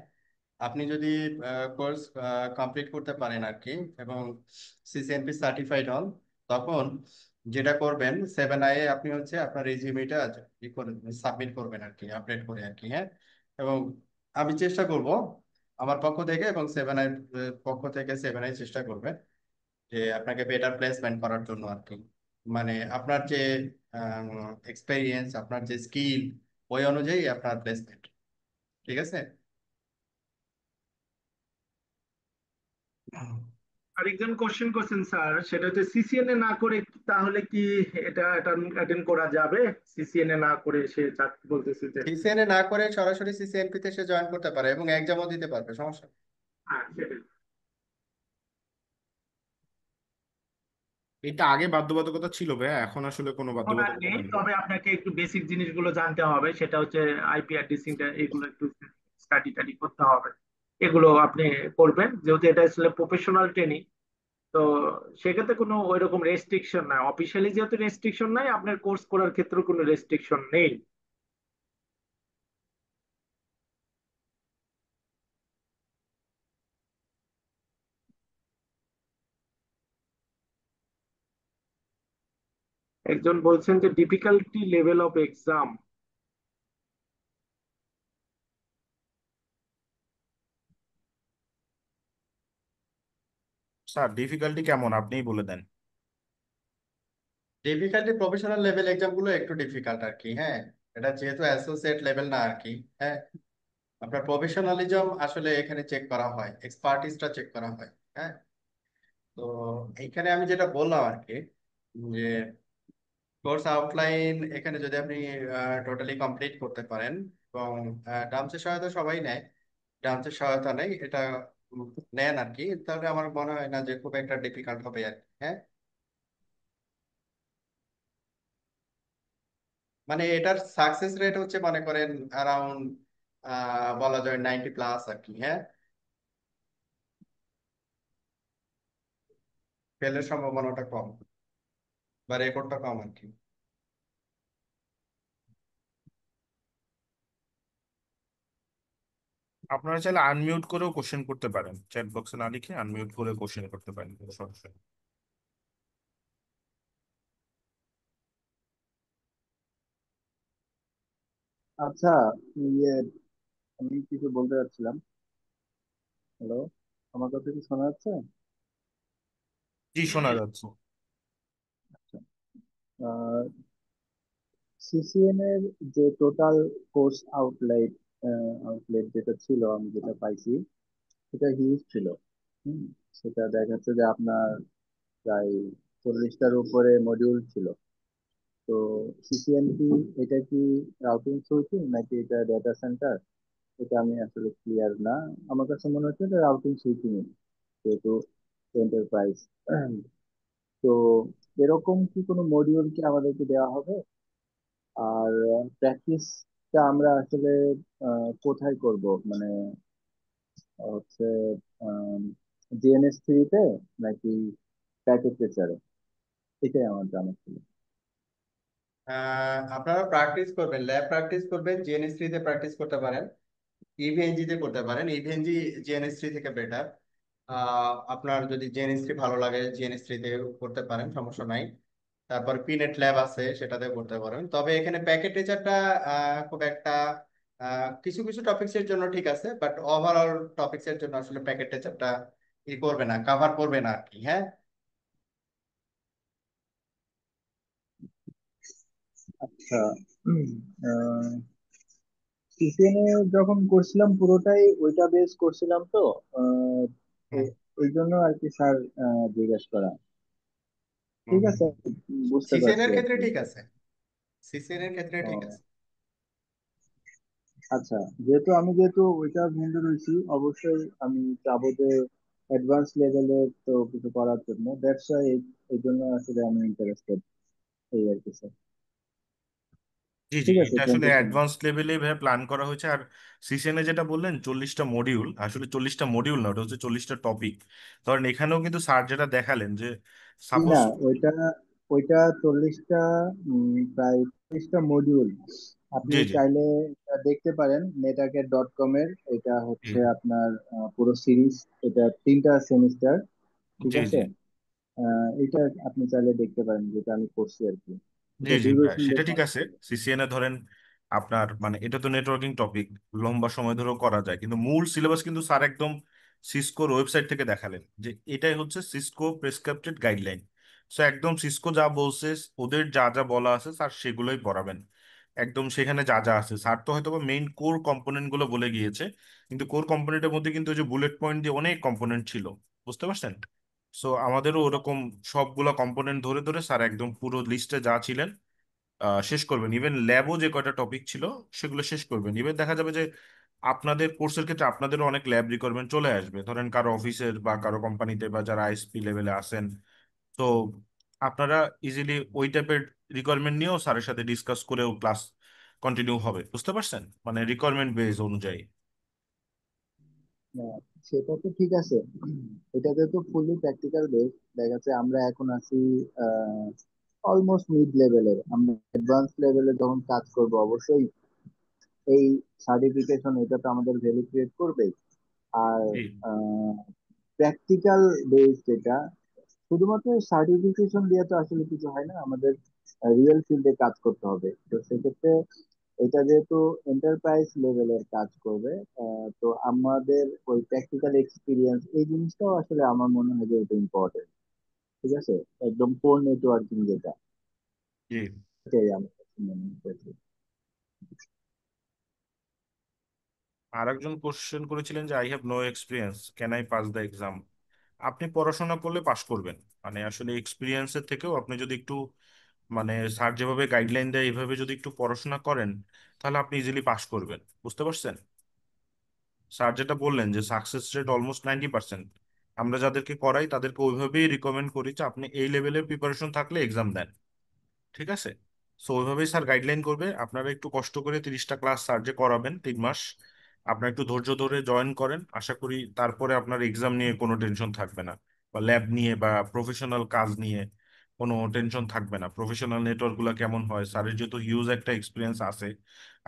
আপনি যদি কোর্স কমপ্লিট করতে পারেন আর কি, এবং সিসিএনপি সার্টিফাইড হন, তখন যেটা করবেন, 7i এ আপনি হচ্ছে আপনার রেজিউমিটা সাবমিট করবেন আর কি, আপডেট করে আর কি। হ্যাঁ, এবং আমি চেষ্টা করব আমার পক্ষ থেকে, এবং 7i পক্ষ থেকে 7i চেষ্টা করবে যে আপনাকে বেটার প্লেসমেন্ট করার জন্য আর কি। মানে আপনার যে এক্সপেরিয়েন্স, আপনার যে স্কিল, ওই অনুযায়ী আপনার প্লেসমেন্ট। ঠিক আছে?
আরেকজন কোশ্চেন করছেন স্যার, সেটা হচ্ছে সিসিএনএ না করে তাহলে কি এটা অ্যাটেন্ড করা যাবে? সিসিএনএ না করে সে চাকরি বলতেছে যে।
সিসিএনএ না করে সরাসরি সিসিএনপি তে সে জয়েন করতে পারে এবং এক্সামও দিতে পারবে, সমস্যা নেই।
হ্যাঁ, সেটাই।
এটা আগে বাধ্যবাধকতা ছিল ভাই, এখন আসলে কোনো
এখন আর
বাধ্যবাধকতা
নেই,
নেই।
তবে আপনাকে একটু বেসিক জিনিসগুলো জানতে হবে। সেটা হচ্ছে আইপিআরডিসি, এগুলো একটু স্টাডি টাডি করতে হবে। এগুলো আপনি করবেন, যেহেতু এটা আসলে প্রফেশনাল ট্রেনিং। তো সেক্ষেত্রে কোনো ওইরকম রেস্ট্রিকশন নাই, অফিসিয়ালি যেহেতু রেস্ট্রিকশন নাই, আপনার কোর্স করার ক্ষেত্রে কোনো রেস্ট্রিকশন নেই। একজন বলছেন যে difficulty level of exam.
Sir difficulty কেমন আপনিই বলে দেন।
ডিফিকাল্টি, প্রফেশনাল লেভেল এক্সাম গুলো একটু ডিফিকাল্ট আর কি। হ্যাঁ, এটা যেহেতু অ্যাসোসিয়েট লেভেল না আর কি। হ্যাঁ, আপনার প্রফেশনালিজম আসলে এখানে চেক করা হয়, এক্সপার্টিসটা চেক করা হয়। হ্যাঁ, তো এইখানে আমি যেটা বললাম আর কি, যে কোর্স আউটলাইন এখানে যদি আপনি টোটালি কমপ্লিট করতে পারেন, এবং ডান্সের সহায়তা সবাই নেয়, ডান্সের সহায়তা নেই এটা উম, নেন আর কি, তাহলে আমার মনে হয় না যে খুব একটা ডিফিকাল্ট হবে আর কি। হ্যাঁ, মানে এটার সাকসেস রেট হচ্ছে মনে করেন অ্যারাউন্ড বলা যায় 90+ আর কি, হ্যাঁ। ফেলের সম্ভাবনাটা কম বা রেকর্ডটা কম আর কি।
আপনারা চাইলে আনমিউট করেও কোশ্চেন করতে পারেন, চ্যাট বক্সে না লিখে আনমিউট করে কোশ্চেন করতে পারেন, কোনো সমস্যা নেই।
আচ্ছা, ইয়ে আমি কিছু বলতে চাচ্ছিলাম। হ্যালো, আমার কথা কি শোনা যাচ্ছে?
জি, শোনা যাচ্ছে।
সিসিএন এর যে টোটাল কোর্স আউটলেট যেটা ছিল, আমি যেটা পাইছি সেটা হিউজ ছিল। হুম, সেটা দেখা যাচ্ছে যে আপনার প্রায় 40টার উপরে মডিউল ছিল। তো সিসিএন কি, এটা কি রাউটিং সুইচিং নাকি এটা ডেটা সেন্টার, এটা আমি আসলে ক্লিয়ার না। আমার কাছে মনে হচ্ছে এটা রাউটিং সুইচিং, যেহেতু এন্টারপ্রাইজ। তো এরকম কি কোনো মডিউল কি আমাদেরকে দেওয়া হবে? আর প্র্যাকটিসটা আমরা আসলে কোথায় করব, মানে হচ্ছে জিএনএস 3-তে নাকি প্যাকেট টিচারে, এটাই আমার জানা ছিল।
আপনারা প্র্যাকটিস করবেন, ল্যাব প্র্যাকটিস করবেন, জিএনএস 3 তে প্র্যাকটিস করতে পারেন, ইভিএনজি তে করতে পারেন। ইভিএনজি জিএনএস 3 থেকে বেটার। আপনার যদি জিএনএস 3 ভালো লাগে, জিএনএস 3 তে করতে পারেন, সমস্যা নাই। তারপর পিনেট ল্যাব আছে, সেটাতে করতে পারেন। তবে এখানে প্যাকেট টিচারটা খুব একটা কিছু কিছু টপিকস এর জন্য ঠিক আছে, বাট ওভারঅল টপিকস এর জন্য আসলে প্যাকেট টিচারটা করবে না, কভার করবে না আর কি, হ্যাঁ।
আচ্ছা, সিসিএন এ যখন করছিলাম পুরোটাই ওইটা বেস করছিলাম, তো আহ,
হুম,
ওই জন্য আর কি স্যার জিজ্ঞেস করা।
হুম,
ঠিক
হুম।
আছে, বুঝতে
সিসিএন
পারছি
এর
আর
ক্ষেত্রে
কি।
ঠিক আছে, সিসিএন এর ক্ষেত্রে ঠিক
ও,
আছে।
আচ্ছা, যেহেতু ওইটা ভেন্ডর রয়েছি, অবশ্যই আমি চাবো যে অ্যাডভান্স লেভেলের তো কিছু করার জন্য, দ্যাটস ওয়াই এই জন্য আসলে আমি ইন্টারেস্টেড, এই আর কি স্যার।
জি জি,
ঠিক আছে,
এটা
থ্যাংক
আসলে
ইউ সো মাচ।
অ্যাডভান্স লেভেলে ভাবে প্ল্যান করা হয়েছে। আর সিসিএনএ যেটা বললেন 40টা মডিউল, আসলে 40টা মডিউল না, ওটা হচ্ছে 40টা টপিক। ধরেন এখানেও কিন্তু স্যার যেটা দেখালেন যে সাপোজ।
না, ওইটা ওইটা 40টা, প্রায় 40টা মডিউল। আপনি
জি জি
চাইলে এটা দেখতে পারেন নেটাকে.কম এর। এটা
জি
হচ্ছে আপনার পুরো সিরিজ, এটা 3টা সেমিস্টার। ঠিক
জি
আছে,
জি
এটা আপনি চাইলে দেখতে পারেন, যেটা আমি করছি আর কি।
জি
এটা
জি
ডিউরেশন
সেটা
দেখে
ঠিক
অনেক
আছে।
কম।
সিসিএনএ ধরেন আপনার মানে এটা তো নেটওয়ার্কিং টপিক, লম্বা সময় ধরেও করা যায়, কিন্তু মূল সিলেবাস কিন্তু স্যার একদম সিসকোর ওয়েবসাইট থেকে দেখালেন যে এটাই হচ্ছে সিসকো প্রেসক্রিপ্টেড গাইডলাইন। সো একদম সিসকো যা বলছে, ওদের যা যা বলা আছে স্যার সেগুলোই পড়াবেন। একদম সেখানে যা যা আছে, স্যার তো হয়তো মেইন কোর কম্পোনেন্ট গুলো বলে গিয়েছে, কিন্তু কোর কম্পোনেন্টের মধ্যে কিন্তু ওই যে বুলেট পয়েন্ট দিয়ে অনেক কম্পোনেন্ট ছিল, বুঝতে পারছেন? সো আমাদেরও ওরকম সবগুলা কম্পোনেন্ট ধরে ধরে স্যার একদম পুরো লিস্টে যা ছিলেন শেষ করবেন। ইভেন ল্যাবও যে কয়টা টপিক ছিল সেগুলো শেষ করবেন। ইভেন দেখা যাবে যে আপনাদের কোর্সের ক্ষেত্রে আপনাদেরও অনেক ল্যাব রিকোয়ারমেন্ট চলে আসবে, ধরেন কারো অফিসের বা কারো কোম্পানিতে বা যারা আইএসপি লেভেলে আছেন। তো আপনারা ইজিলি ওই টাইপের রিকোয়ারমেন্ট নিয়েও স্যারের সাথে ডিসকাস করেও ক্লাস কন্টিনিউ হবে, বুঝতে পারছেন? মানে রিকোয়ারমেন্ট বেস অনুযায়ী।
না, সেটা তো ঠিক আছে। এটাতে তো ফুললি প্র্যাকটিক্যাল বেস। দেখা যাচ্ছে আমরা এখন আছি অলমোস্ট মিড লেভেলের, আমরা অ্যাডভান্স লেভেলে যখন কাজ করব, অবশ্যই এই সার্টিফিকেশন এটা তো আমাদের ভ্যালু ক্রিয়েট করবে। আর
জি
প্র্যাকটিক্যাল বেস যেটা, শুধুমাত্র সার্টিফিকেশন দিয়ে তো আসলে কিছু হয় না, আমাদের রিয়েল ফিল্ডে কাজ করতে হবে। তো সেক্ষেত্রে এটা যেহেতু এন্টারপ্রাইজ লেভেলের কাজ করবে, তো আমাদের ওই প্র্যাকটিক্যাল এক্সপিরিয়েন্স এই জিনিসটাও আসলে আমার মনে হয় যে এটা ইম্পর্টেন্ট। ঠিক আছে, একদম কোর নেটওয়ার্কিং যেটা,
জি।
এটাই আমার কাছে মনে হয়েছে।
আর একজন কোশ্চেন করেছিলেন যে I have no experience, can I pass the exam? আপনি পড়াশোনা করলে পাশ করবেন। মানে আসলে এক্সপিরিয়েন্সের থেকেও আপনি যদি একটু মানে স্যার যেভাবে গাইডলাইন দেয় এইভাবে যদি একটু পড়াশোনা করেন, তাহলে আপনি ইজিলি পাশ করবেন, বুঝতে পারছেন? স্যার যেটা বললেন যে সাকসেস রেট অলমোস্ট 90%। আমরা যাদেরকে করাই তাদেরকে ওইভাবেই রিকমেন্ড করি যে আপনি এই লেভেলের প্রিপারেশন থাকলে এক্সাম দেন, ঠিক আছে? সো ওইভাবেই স্যার গাইডলাইন করবে। আপনারা একটু কষ্ট করে 30টা ক্লাস স্যার যে করাবেন 3 মাস, আপনারা একটু ধৈর্য ধরে জয়েন করেন, আশা করি তারপরে আপনার এক্সাম নিয়ে কোনো টেনশন থাকবে না, বা ল্যাব নিয়ে বা প্রফেশনাল কাজ নিয়ে কোনো টেনশন থাকবে না। প্রফেশনাল নেটওয়ার্ক গুলা কেমন হয়, স্যারের যেহেতু হিউজ একটা এক্সপিরিয়েন্স আছে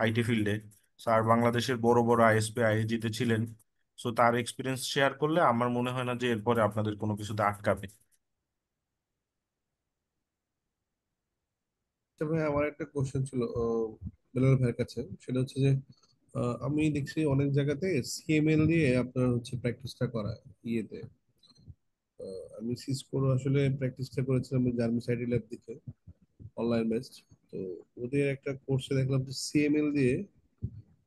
আইটি ফিল্ডে, স্যার বাংলাদেশের বড় বড় আইএসপি আইএসজি-তে ছিলেন। সো তার এক্সপিরিয়েন্স শেয়ার করলে আমার মনে হয় না যে এরপরে আপনাদের কোনো কিছুতে আটকাবে।
আচ্ছা ভাই, আমার একটা কোশ্চেন ছিল বেলাল ভাইয়ের কাছে। সেটা হচ্ছে যে আমি দেখছি অনেক জায়গাতে সিএমএল দিয়ে আপনার হচ্ছে প্র্যাকটিসটা করায় ইয়েতে। আমি সিসকোর আসলে প্র্যাকটিসটা করেছিলাম জার্মি সাইড ল্যাব দিকে, অনলাইন বেসড। তো ওদের একটা কোর্সে দেখলাম যে সিএমএল দিয়ে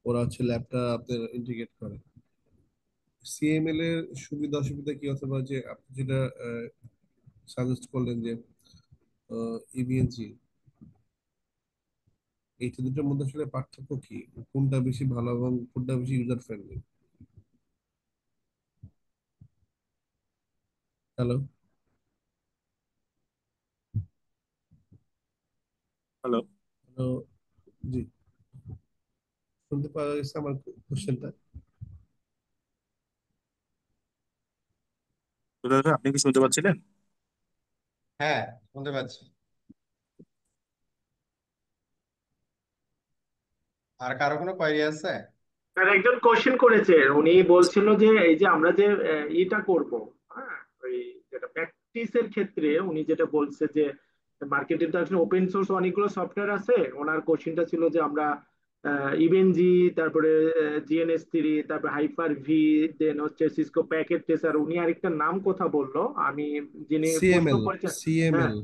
ওরা হচ্ছে ল্যাবটা আপনার ইন্টিগ্রেট করে। সিএমএল এর সুবিধা অসুবিধা কি, অথবা যে আপনি যেটা সাজেস্ট করলেন যে ইভিএনজি, এই দুটোর মধ্যে আসলে পার্থক্য কি? কোনটা বেশি ভালো এবং কোনটা বেশি user friendly? Hello?
Hello,
hello? জি, শুনতে পাওয়া গেছে আমার কোশ্চেনটা?
আপনি কি শুনতে পাচ্ছিলেন?
হ্যাঁ, শুনতে পাচ্ছি। আর কারো কোনো কোয়েরি আছে?
আর একজন কোশ্চেন করেছে, উনি বলছিল যে এই যে আমরা যে ইটা করব, হ্যাঁ, ওই যেটা প্র্যাকটিসের ক্ষেত্রে উনি যেটা বলছে যে মার্কেটে তো আসলে ওপেন সোর্স অনেকগুলো সফটওয়্যার আছে। ওনার কোশ্চেনটা ছিল যে আমরা ইভেনজি, তারপরে জিএনএস3, তারপরে হাইপার ভি, দেন হচ্ছে সিসকো প্যাকেট ট্রেসার, উনি আরেকটা নাম কথা বললো, আমি যিনি প্রশ্ন
সিএমএল,
করেছেন। হ্যাঁ,
সিএমএল।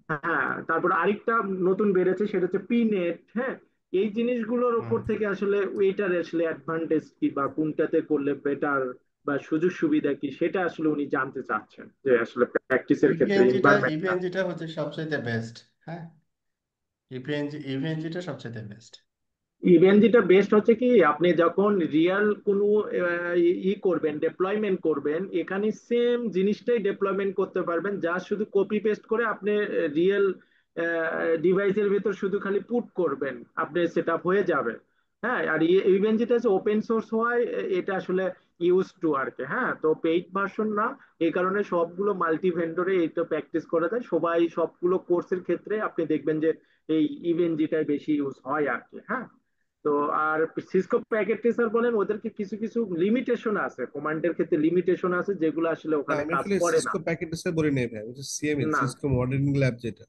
হ্যাঁ, তারপর আরেকটা নতুন বেড়েছে, সেটা হচ্ছে পিনেট। হ্যাঁ, এই জিনিসগুলোর উপর
হুম।
থেকে আসলে ওইটার আসলে অ্যাডভান্টেজ কি, বা কোনটাতে করলে বেটার, বা সুযোগ সুবিধা কি, সেটা আসলে উনি জানতে চাচ্ছেন, যে আসলে প্র্যাকটিসের ক্ষেত্রে
ইপিএনজিটা
এনভায়রনমেন্টটা।
ইপিএনজিটা হচ্ছে সবচেয়ে বেস্ট। হ্যাঁ, ইপিএনজিটা সবচেয়ে বেস্ট।
ইভেন্ট যেটা বেস্ট হচ্ছে কি, আপনি যখন রিয়েল কোনো করবেন, ডেপ্লয়মেন্ট করবেন, এখানে সেম জিনিসটাই ডেপ্লয়মেন্ট করতে পারবেন, যা শুধু কপি পেস্ট করে আপনি রিয়েল ডিভাইসের ভিতর শুধু খালি পুট করবেন, আপনি সেট আপ হয়ে যাবে। হ্যাঁ, আর ইভেন্ট যেটা হচ্ছে ওপেন সোর্স হওয়ায় এটা আসলে ইউজ টু আর কি। হ্যাঁ, তো পেইড ভার্সন না, এই কারণে সবগুলো মাল্টি ভেন্ডরে এটা প্র্যাকটিস করা যায়। সবাই সবগুলো কোর্সের ক্ষেত্রে আপনি দেখবেন যে এই ইভেন্ট যেটাই বেশি ইউজ হয় আর কি। হ্যাঁ, তো আর সিসকো প্যাকেট ট্রেসার বলেন, ওদেরকে কিছু কিছু লিমিটেশন আছে, কমান্ডের ক্ষেত্রে লিমিটেশন আছে, যেগুলো আসলে
না,
ওখানে
আমি
কাজ
আসলে
করে না।
সিসকো প্যাকেটের বলি নাই ভাই, আমি সিএমএল,
না,
সিসকো মডেলিং ল্যাব যেটা।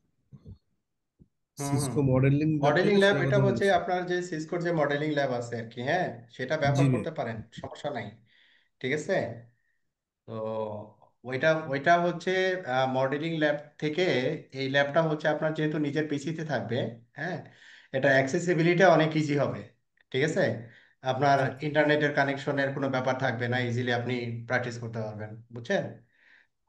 হুম হুম।
সিসকো মডেলিং ল্যাব
মডেলিং
যেটা,
ল্যাব
সেটার
এটা
কথা
হচ্ছে
বলছি।
আপনার যে সিসকোর যে মডেলিং ল্যাব আছে আর কি, হ্যাঁ, সেটা
জি
ব্যবহার
ভাই।
করতে পারেন, সমস্যা নাই। ঠিক আছে। তো ওইটা ওইটা হচ্ছে মডেলিং ল্যাব থেকে, এই ল্যাবটা হচ্ছে আপনার যেহেতু নিজের পিসিতে থাকবে, হ্যাঁ, এটা অ্যাক্সেসিবিলিটি অনেক ইজি হবে। ঠিক আছে। আপনার
আচ্ছা আচ্ছা
ইন্টারনেটের কানেকশনের কোনো ব্যাপার থাকবে না, ইজিলি আপনি প্র্যাকটিস করতে পারবেন, বুঝছেন?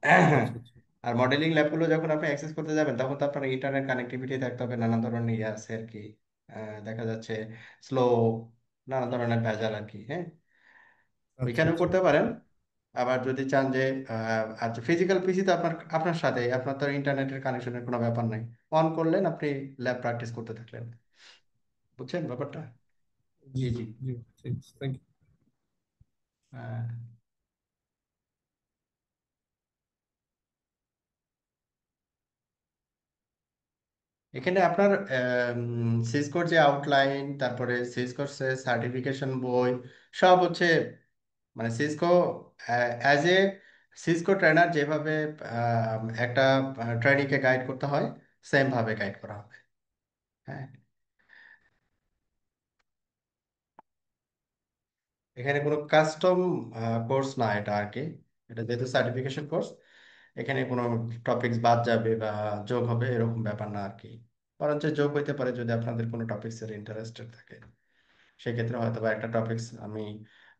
আচ্ছা আচ্ছা।
আর মডেলিং ল্যাবগুলো যখন আপনি অ্যাক্সেস করতে যাবেন, তখন তো আপনার ইন্টারনেট কানেক্টিভিটি থাকতে হবে, নানান ধরনের ইয়ে আছে আর কি। দেখা যাচ্ছে স্লো, নানা ধরনের ভেজাল আর কি। হ্যাঁ,
আচ্ছা
ওইখানেও
আচ্ছা।
করতে পারেন। আবার যদি চান যে আর ফিজিক্যাল পিসি তো আপনার আপনার সাথে, আপনার তো ইন্টারনেটের কানেকশনের কোনো ব্যাপার নাই, অন করলেন আপনি, ল্যাব প্র্যাকটিস করতে থাকলেন, বুঝছেন ব্যাপারটা?
জি
ইজি।
জি, ঠিক, থ্যাংক ইউ।
এখানে আপনার সিসকোর যে আউটলাইন, তারপরে সিসকোর সার্টিফিকেশন বই, সব হচ্ছে, মানে Cisco as a Cisco trainer যেভাবে একটা ট্রেনিংকে গাইড করতে হয়, সেম ভাবে গাইড করা হবে। হ্যাঁ, এখানে কোনো কাস্টম কোর্স না এটা আর কি। এটা যেহেতু সার্টিফিকেশন কোর্স, এখানে কোনো টপিকস বাদ যাবে বা যোগ হবে এরকম ব্যাপার না আর কি। বরঞ্চ যোগ হইতে পারে যদি আপনাদের কোনো টপিক্সের ইন্টারেস্টেড থাকে, সেক্ষেত্রে হয়তো বা একটা টপিকস আমি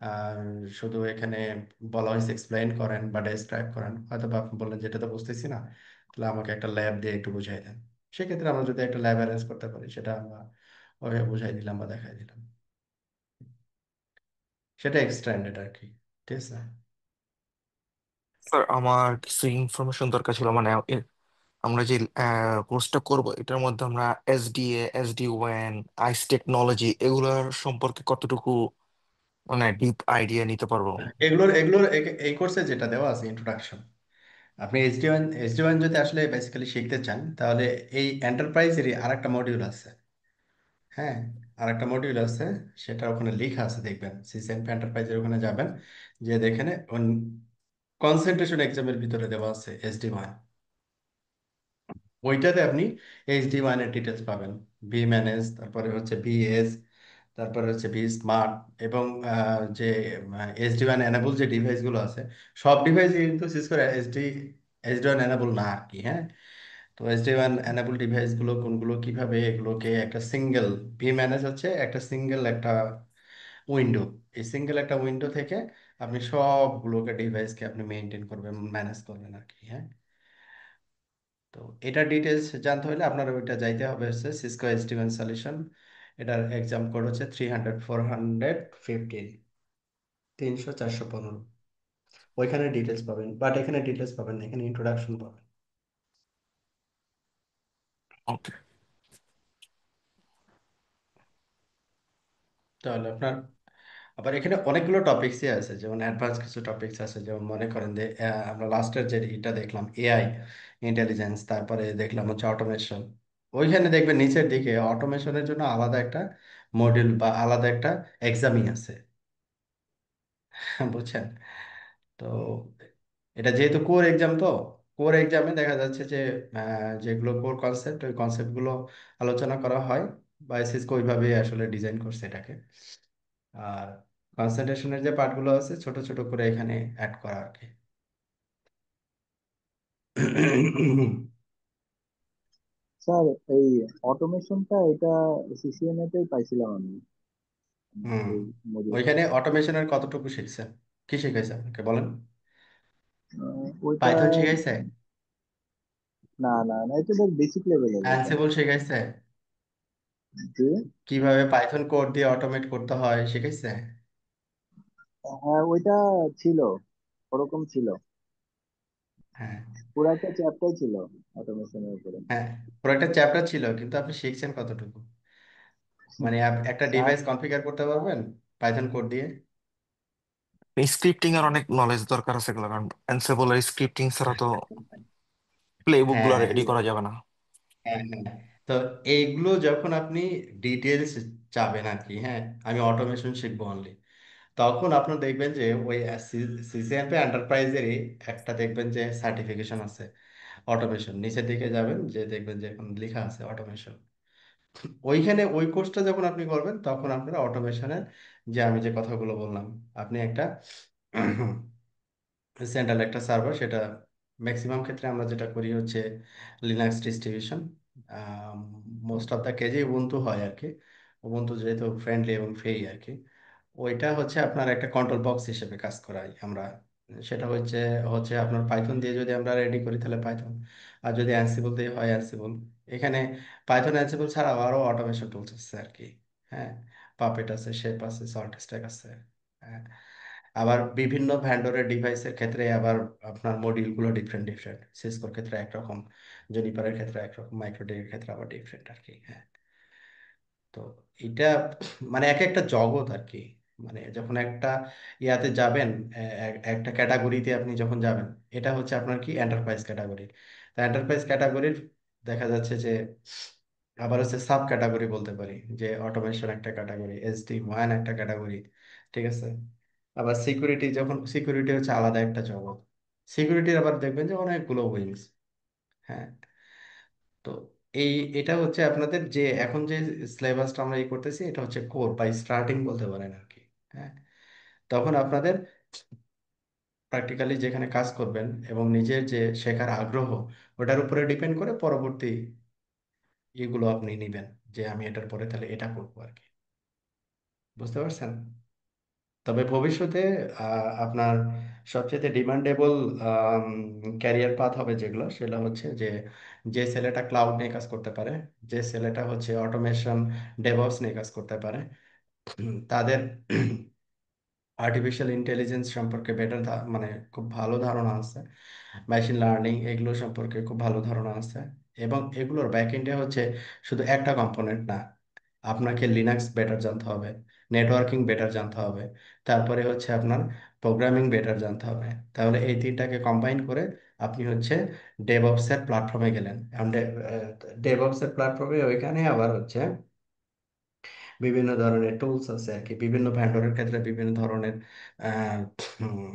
আহ, শুধু এখানে বলা হয়েছে এক্সপ্লেইন করেন বা ডেসক্রাইব করেন, হয়তো বা আপনি বললেন যেটা তো বুঝতেছি না, তাহলে আমাকে একটা ল্যাব দিয়ে একটু বুঝাই দেন। সেক্ষেত্রে আমরা যদি একটা ল্যাব অ্যারেঞ্জ করতে পারি, সেটা আমরা ওইভাবে বুঝাই দিলাম বা দেখাই দিলাম, সেটা এক্সটেন্ডেড আর কি। ঠিক আছে।
স্যার আমার কিছু ইনফরমেশন দরকার ছিল, মানে আমরা যে কোর্সটা করব এটার মধ্যে আমরা এসডিএ, এসডি ওয়ান, আইস টেকনোলজি এগুলোর সম্পর্কে কতটুকু মানে ডিপ আইডিয়া নিতে পারবো?
এই কোর্সে যেটা দেওয়া আছে ইন্ট্রোডাকশন, আপনি এইচডি ওয়ান যদি আসলে বেসিক্যালি শিখতে চান, তাহলে এই এন্টারপ্রাইজেরই আরেকটা মডিউল আছে। হ্যাঁ, আরেকটা মডিউল আছে, সেটা ওখানে লেখা আছে, দেখবেন সিসিএনপি এন্টারপ্রাইজের ওখানে যাবেন, যে দেখেন কনসেন্ট্রেশন এক্সামের ভিতরে দেওয়া আছে এইচডি ওয়ান। ওইটাতে আপনি এইচডি ওয়ান এর ডিটেলস পাবেন, ভি ম্যানেজ, তারপরে হচ্ছে ভিএস, তারপরে হচ্ছে ভি স্মার্ট, এবং যে এইচডি ওয়ান এনাবল যে ডিভাইসগুলো আছে, সব ডিভাইস কিন্তু সিসকোর এইচডি ওয়ান এনাবল না আর কি। হ্যাঁ, তো এইচডি ওয়ান এনাবল ডিভাইসগুলো কোনগুলো, কিভাবে এগুলোকে একটা সিঙ্গেল, ভি ম্যানেজ হচ্ছে একটা সিঙ্গেল একটা উইন্ডো, এই সিঙ্গেল একটা উইন্ডো থেকে আপনি সবগুলোকে ডিভাইসকে আপনি মেনটেন করবেন, ম্যানেজ করবেন আর কি। হ্যাঁ, তো এটা ডিটেলস জানতে হলে আপনার ওইটা যাইতে হবে হচ্ছে সিসকো এইচডি ওয়ান সলিউশন। এটার এক্সাম কোড হচ্ছে 300 415, 300 415। ওইখানে ডিটেলস পাবেন, বাট এখানে ডিটেলস পাবেন না, এখানে ইন্ট্রোডাকশন পাবেন।
ওকে।
তাহলে আপনার আবার এখানে অনেকগুলো টপিকসই আছে, যেমন অ্যাডভান্স কিছু টপিকস আছে, যেমন মনে করেন যে আমরা লাস্টের যে এটা দেখলাম এআই ইন্টেলিজেন্স, তারপরে দেখলাম হচ্ছে অটোমেশন। ওইখানে দেখবেন নিচের দিকে অটোমেশনের জন্য আলাদা একটা মডিউল বা আলাদা একটা এক্সামই আছে। বুঝছেন? তো এটা যেহেতু কোর এক্সাম, তো কোর এক্সামে দেখা যাচ্ছে যে যেগুলো কোর কনসেপ্ট, ওই কনসেপ্টগুলো আলোচনা করা হয়, বা সিসকো ওইভাবে আসলে ডিজাইন করছে এটাকে। আর কনসেন্ট্রেশনের যে পার্টগুলো আছে ছোট ছোট করে এখানে অ্যাড করা আর কি।
স্যার, এই অটোমেশনটা এটা সিসিএনএ তেই পাইছিলাম আমি,
হুম,
এই মডিউলটা।
ওইখানে অটোমেশনের কতটুকু শিখছেন, কি শিখাইছে আপনাকে বলেন?
ওইটা
পাইথন শিখাইছে?
না না না, এটা বেশ বেসিক লেভেলের ওইটা।
অ্যানসিবল শিখাইছে?
জি।
কিভাবে পাইথন কোড দিয়ে অটোমেট করতে হয় শিখাইছে?
হ্যাঁ, ওইটা ছিল, ওরকম ছিল,
হ্যাঁ,
পুরো একটা চ্যাপ্টার ছিল অটোমেশনের উপরে।
হ্যাঁ, পুরো একটা চ্যাপ্টার ছিল, কিন্তু আপনি শিখছেন কতটুকু? মানে একটা
স্যার,
ডিভাইস কনফিগার করতে পারবেন পাইথন কোড দিয়ে?
স্ক্রিপ্টিং এর অনেক নলেজ দরকার আছে এগুলো, কারণ অ্যানসিবল এর স্ক্রিপ্টিং ছাড়া তো প্লে বুক
হ্যাঁ,
গুলো
হ্যাঁ,
রেডি করা যাবে না।
হ্যাঁ, হ্যাঁ। তো এইগুলো যখন আপনি ডিটেলস চাবেন আর কি, হ্যাঁ, আমি অটোমেশন শিখবো অনলি, তখন আপনার দেখবেন যে ওই সিসিএমপি এন্টারপ্রাইজেরই একটা দেখবেন যে সার্টিফিকেশন আছে অটোমেশন, নিচের দিকে যাবেন যে দেখবেন যে এখন লেখা আছে অটোমেশন। ওইখানে ওই কোর্সটা যখন আপনি করবেন, তখন আপনারা অটোমেশনের যে আমি যে কথাগুলো বললাম, আপনি একটা সেন্ট্রাল একটা সার্ভার, সেটা ম্যাক্সিমাম ক্ষেত্রে আমরা যেটা করি হচ্ছে Linux distribution, most of the কেজে Ubuntu হয় আর কি। উবুন্টু যেহেতু ফ্রেন্ডলি এবং ফ্রি আর কি, ওইটা হচ্ছে আপনার একটা কন্ট্রোল বক্স হিসেবে কাজ করাই আমরা। সেটা হচ্ছে হচ্ছে আপনার পাইথন দিয়ে যদি আমরা রেডি করি তাহলে পাইথন, আর যদি অ্যানসিবল দিয়ে হয় অ্যানসিবল। এখানে পাইথন অ্যানসিবল ছাড়াও আরও অটোমেশন টুলস আছে আর কি। হ্যাঁ, পাপেট আছে, শেপ আছে, সল্ট স্ট্যাক আছে। হ্যাঁ, আবার বিভিন্ন ভ্যান্ডরের ডিভাইসের ক্ষেত্রে আবার আপনার মডিউলগুলো ডিফারেন্ট ডিফারেন্ট, সিসকোর ক্ষেত্রে একরকম, জুনিপারের ক্ষেত্রে একরকম, মাইক্রোডির ক্ষেত্রে আবার ডিফারেন্ট আর কি। হ্যাঁ, তো এটা মানে এক একটা জগৎ আর কি। মানে যখন একটা ইয়াতে যাবেন, একটা ক্যাটাগরিতে আপনি যখন যাবেন, এটা হচ্ছে আপনার কি এন্টারপ্রাইজ ক্যাটাগরি। তা এন্টারপ্রাইজ ক্যাটাগরির দেখা যাচ্ছে যে আবার হচ্ছে সাব ক্যাটাগরি বলতে পারি, যে অটোমেশন একটা ক্যাটাগরি, এইচডি ওয়ান একটা ক্যাটাগরি। ঠিক আছে, আবার সিকিউরিটি, যখন সিকিউরিটি হচ্ছে আলাদা একটা জগৎ। সিকিউরিটির আবার দেখবেন যে অনেকগুলো উইংস। হ্যাঁ, তো এই এটা হচ্ছে আপনাদের যে এখন যে সিলেবাসটা আমরা করতেছি, এটা হচ্ছে কোর বা স্টার্টিং বলতে পারেন আর কি। হ্যাঁ, তখন আপনাদের প্র্যাকটিক্যালি যেখানে কাজ করবেন এবং নিজের যে শেখার আগ্রহ, ওটার উপরে ডিপেন্ড করে পরবর্তী এগুলো আপনি নেবেন, যে আমি এটার পরে তাহলে এটা করবো আর কি। বুঝতে পারছেন? তবে ভবিষ্যতে আপনার সবচেয়ে ডিমান্ডেবল ক্যারিয়ার পাথ হবে যেগুলো, সেটা হচ্ছে যে যে ছেলেটা ক্লাউড নিয়ে কাজ করতে পারে, যে ছেলেটা হচ্ছে অটোমেশন ডেভঅপস নিয়ে কাজ করতে পারে, তাদের আর্টিফিশিয়াল ইন্টেলিজেন্স সম্পর্কে বেটার মানে খুব ভালো ধারণা আছে, মেশিন লার্নিং এগুলো সম্পর্কে খুব ভালো ধারণা আছে। এবং এগুলোর ব্যাকএন্ডে হচ্ছে শুধু একটা কম্পোনেন্ট না, আপনাকে লিনাক্স বেটার জানতে হবে, নেটওয়ার্কিং বেটার জানতে হবে, তারপরে হচ্ছে আপনার প্রোগ্রামিং বেটার জানতে হবে। তাহলে এই তিনটাকে কম্বাইন করে আপনি হচ্ছে ডেভঅপস এর প্ল্যাটফর্মে গেলেন। এখন ডেভঅপস এর প্ল্যাটফর্মে ওইখানে আবার হচ্ছে বিভিন্ন ধরনের টুলস আছে আর কি, বিভিন্ন ভেন্ডরের ক্ষেত্রে বিভিন্ন ধরনের আহ, উম,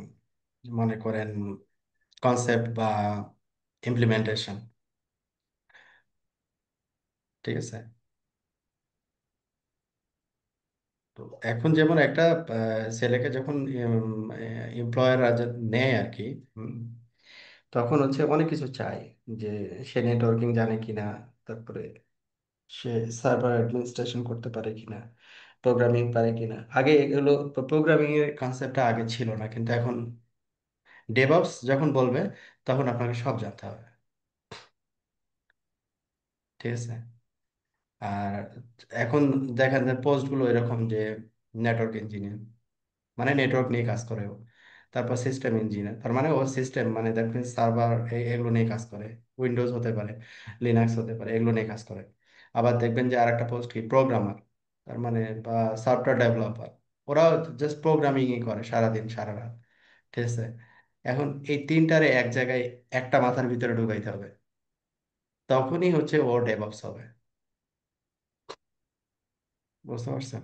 মনে করেন কনসেপ্ট বা ইমপ্লিমেন্টেশন। ঠিক আছে। তো এখন যেমন একটা ছেলেকে যখন এমপ্লয়াররা নেয় আর কি, হুম, তখন হচ্ছে অনেক কিছু চাই, যে সে নেটওয়ার্কিং জানে কিনা, তারপরে সে সার্ভার অ্যাডমিনিস্ট্রেশন করতে পারে কিনা, প্রোগ্রামিং পারে কিনা। আগে এগুলো প্রোগ্রামিং এর কনসেপ্টটা আগে ছিল না, কিন্তু এখন ডেভঅপস যখন বলবে তখন আপনাকে সব জানতে হবে। ঠিক আছে। আর এখন দেখেন যে পোস্টগুলো এরকম যে নেটওয়ার্ক ইঞ্জিনিয়ার, মানে নেটওয়ার্ক নিয়ে কাজ করে ও। তারপর সিস্টেম ইঞ্জিনিয়ার, তার মানে ও সিস্টেম, মানে দ্যাট মিনস সার্ভার এগুলো নিয়ে কাজ করে, উইন্ডোজ হতে পারে, লিনাক্স হতে পারে, এগুলো নিয়ে কাজ করে। আবার দেখবেন যে আরেকটা পোস্ট কি প্রোগ্রামার, তার মানে বা সফটওয়্যার ডেভেলপার। ওরা জাস্ট প্রোগ্রামিংই করে সারাদিন সারা রাত। ঠিক আছে। এখন এই তিনটারে এক জায়গায় একটা মাথার ভিতরে ঢুকাইতে হবে, তখনই হচ্ছে ও ডেভঅপস হবে। বুঝতে পারছেন?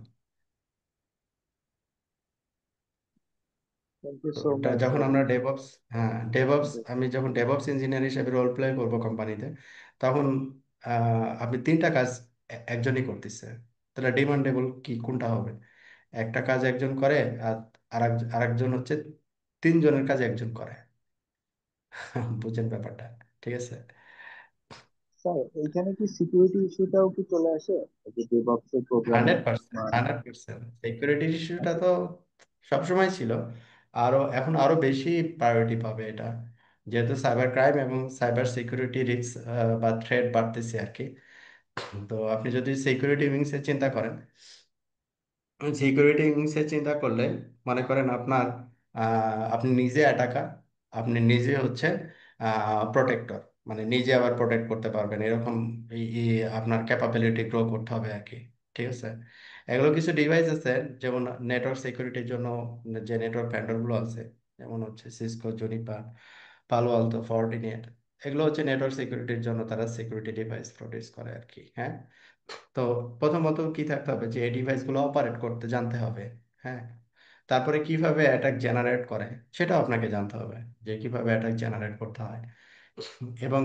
থ্যাংক ইউ
তো
সো মাচ
যখন
ফর
আমরা
দিস।
ডেভঅপস, হ্যাঁ ডেভঅপস, আমি যখন ডেভঅপস ইঞ্জিনিয়ার হিসেবে রোল প্লে করবো কোম্পানিতে, তখন আপনি তিনটা কাজ একজনই করতেছে। তাহলে ডিমান্ডেবল কি কোনটা হবে? একটা কাজ একজন করে, আর আরেকজন হচ্ছে তিনজনের কাজ একজন করে। বুঝেন ব্যাপারটা? ঠিক আছে।
স্যার এইখানে কি সিকিউরিটি ইস্যুটাও কি চলে আসে, এই যে ডেভঅপস এর প্রোগ্রামিং?
100%, 100% সিকিউরিটি ইস্যুটা তো সবসময় ছিল, এখন আরো বেশি প্রায়োরিটি পাবে এটা, যেহেতু সাইবার ক্রাইম এবং সাইবার সিকিউরিটি রিস্ক বা থ্রেট বাড়তেছে আর কি। তো আপনি যদি সিকিউরিটি উইংসে চিন্তা করেন, সিকিউরিটি উইংসে চিন্তা করলে মনে করেন আপনি নিজে অ্যাটাকার, আপনি নিজে হচ্ছে প্রোটেক্টর, মানে নিজে আবার প্রোটেক্ট করতে পারবেন এরকম আপনার ক্যাপাবিলিটি গ্রো করতে হবে আর কি। ঠিক আছে। এগুলো কিছু ডিভাইস আছে, যেমন নেটওয়ার্ক সিকিউরিটির জন্য যে নেটওয়ার্ক ভেন্ডরগুলো আছে, যেমন হচ্ছে সিসকো, জুনিপা, পালো আলতো, ফর্টিনেট, এগুলো হচ্ছে নেটওয়ার্ক সিকিউরিটির জন্য তারা সিকিউরিটি ডিভাইস প্রডিউস করে আর কি। হ্যাঁ। তো প্রথমত কি থাকতে হবে, যে এই ডিভাইসগুলো অপারেট করতে জানতে হবে। হ্যাঁ। তারপরে কিভাবে অ্যাটাক জেনারেট করে সেটাও আপনাকে জানতে হবে, যে কিভাবে অ্যাটাক জেনারেট করতে হয়। এবং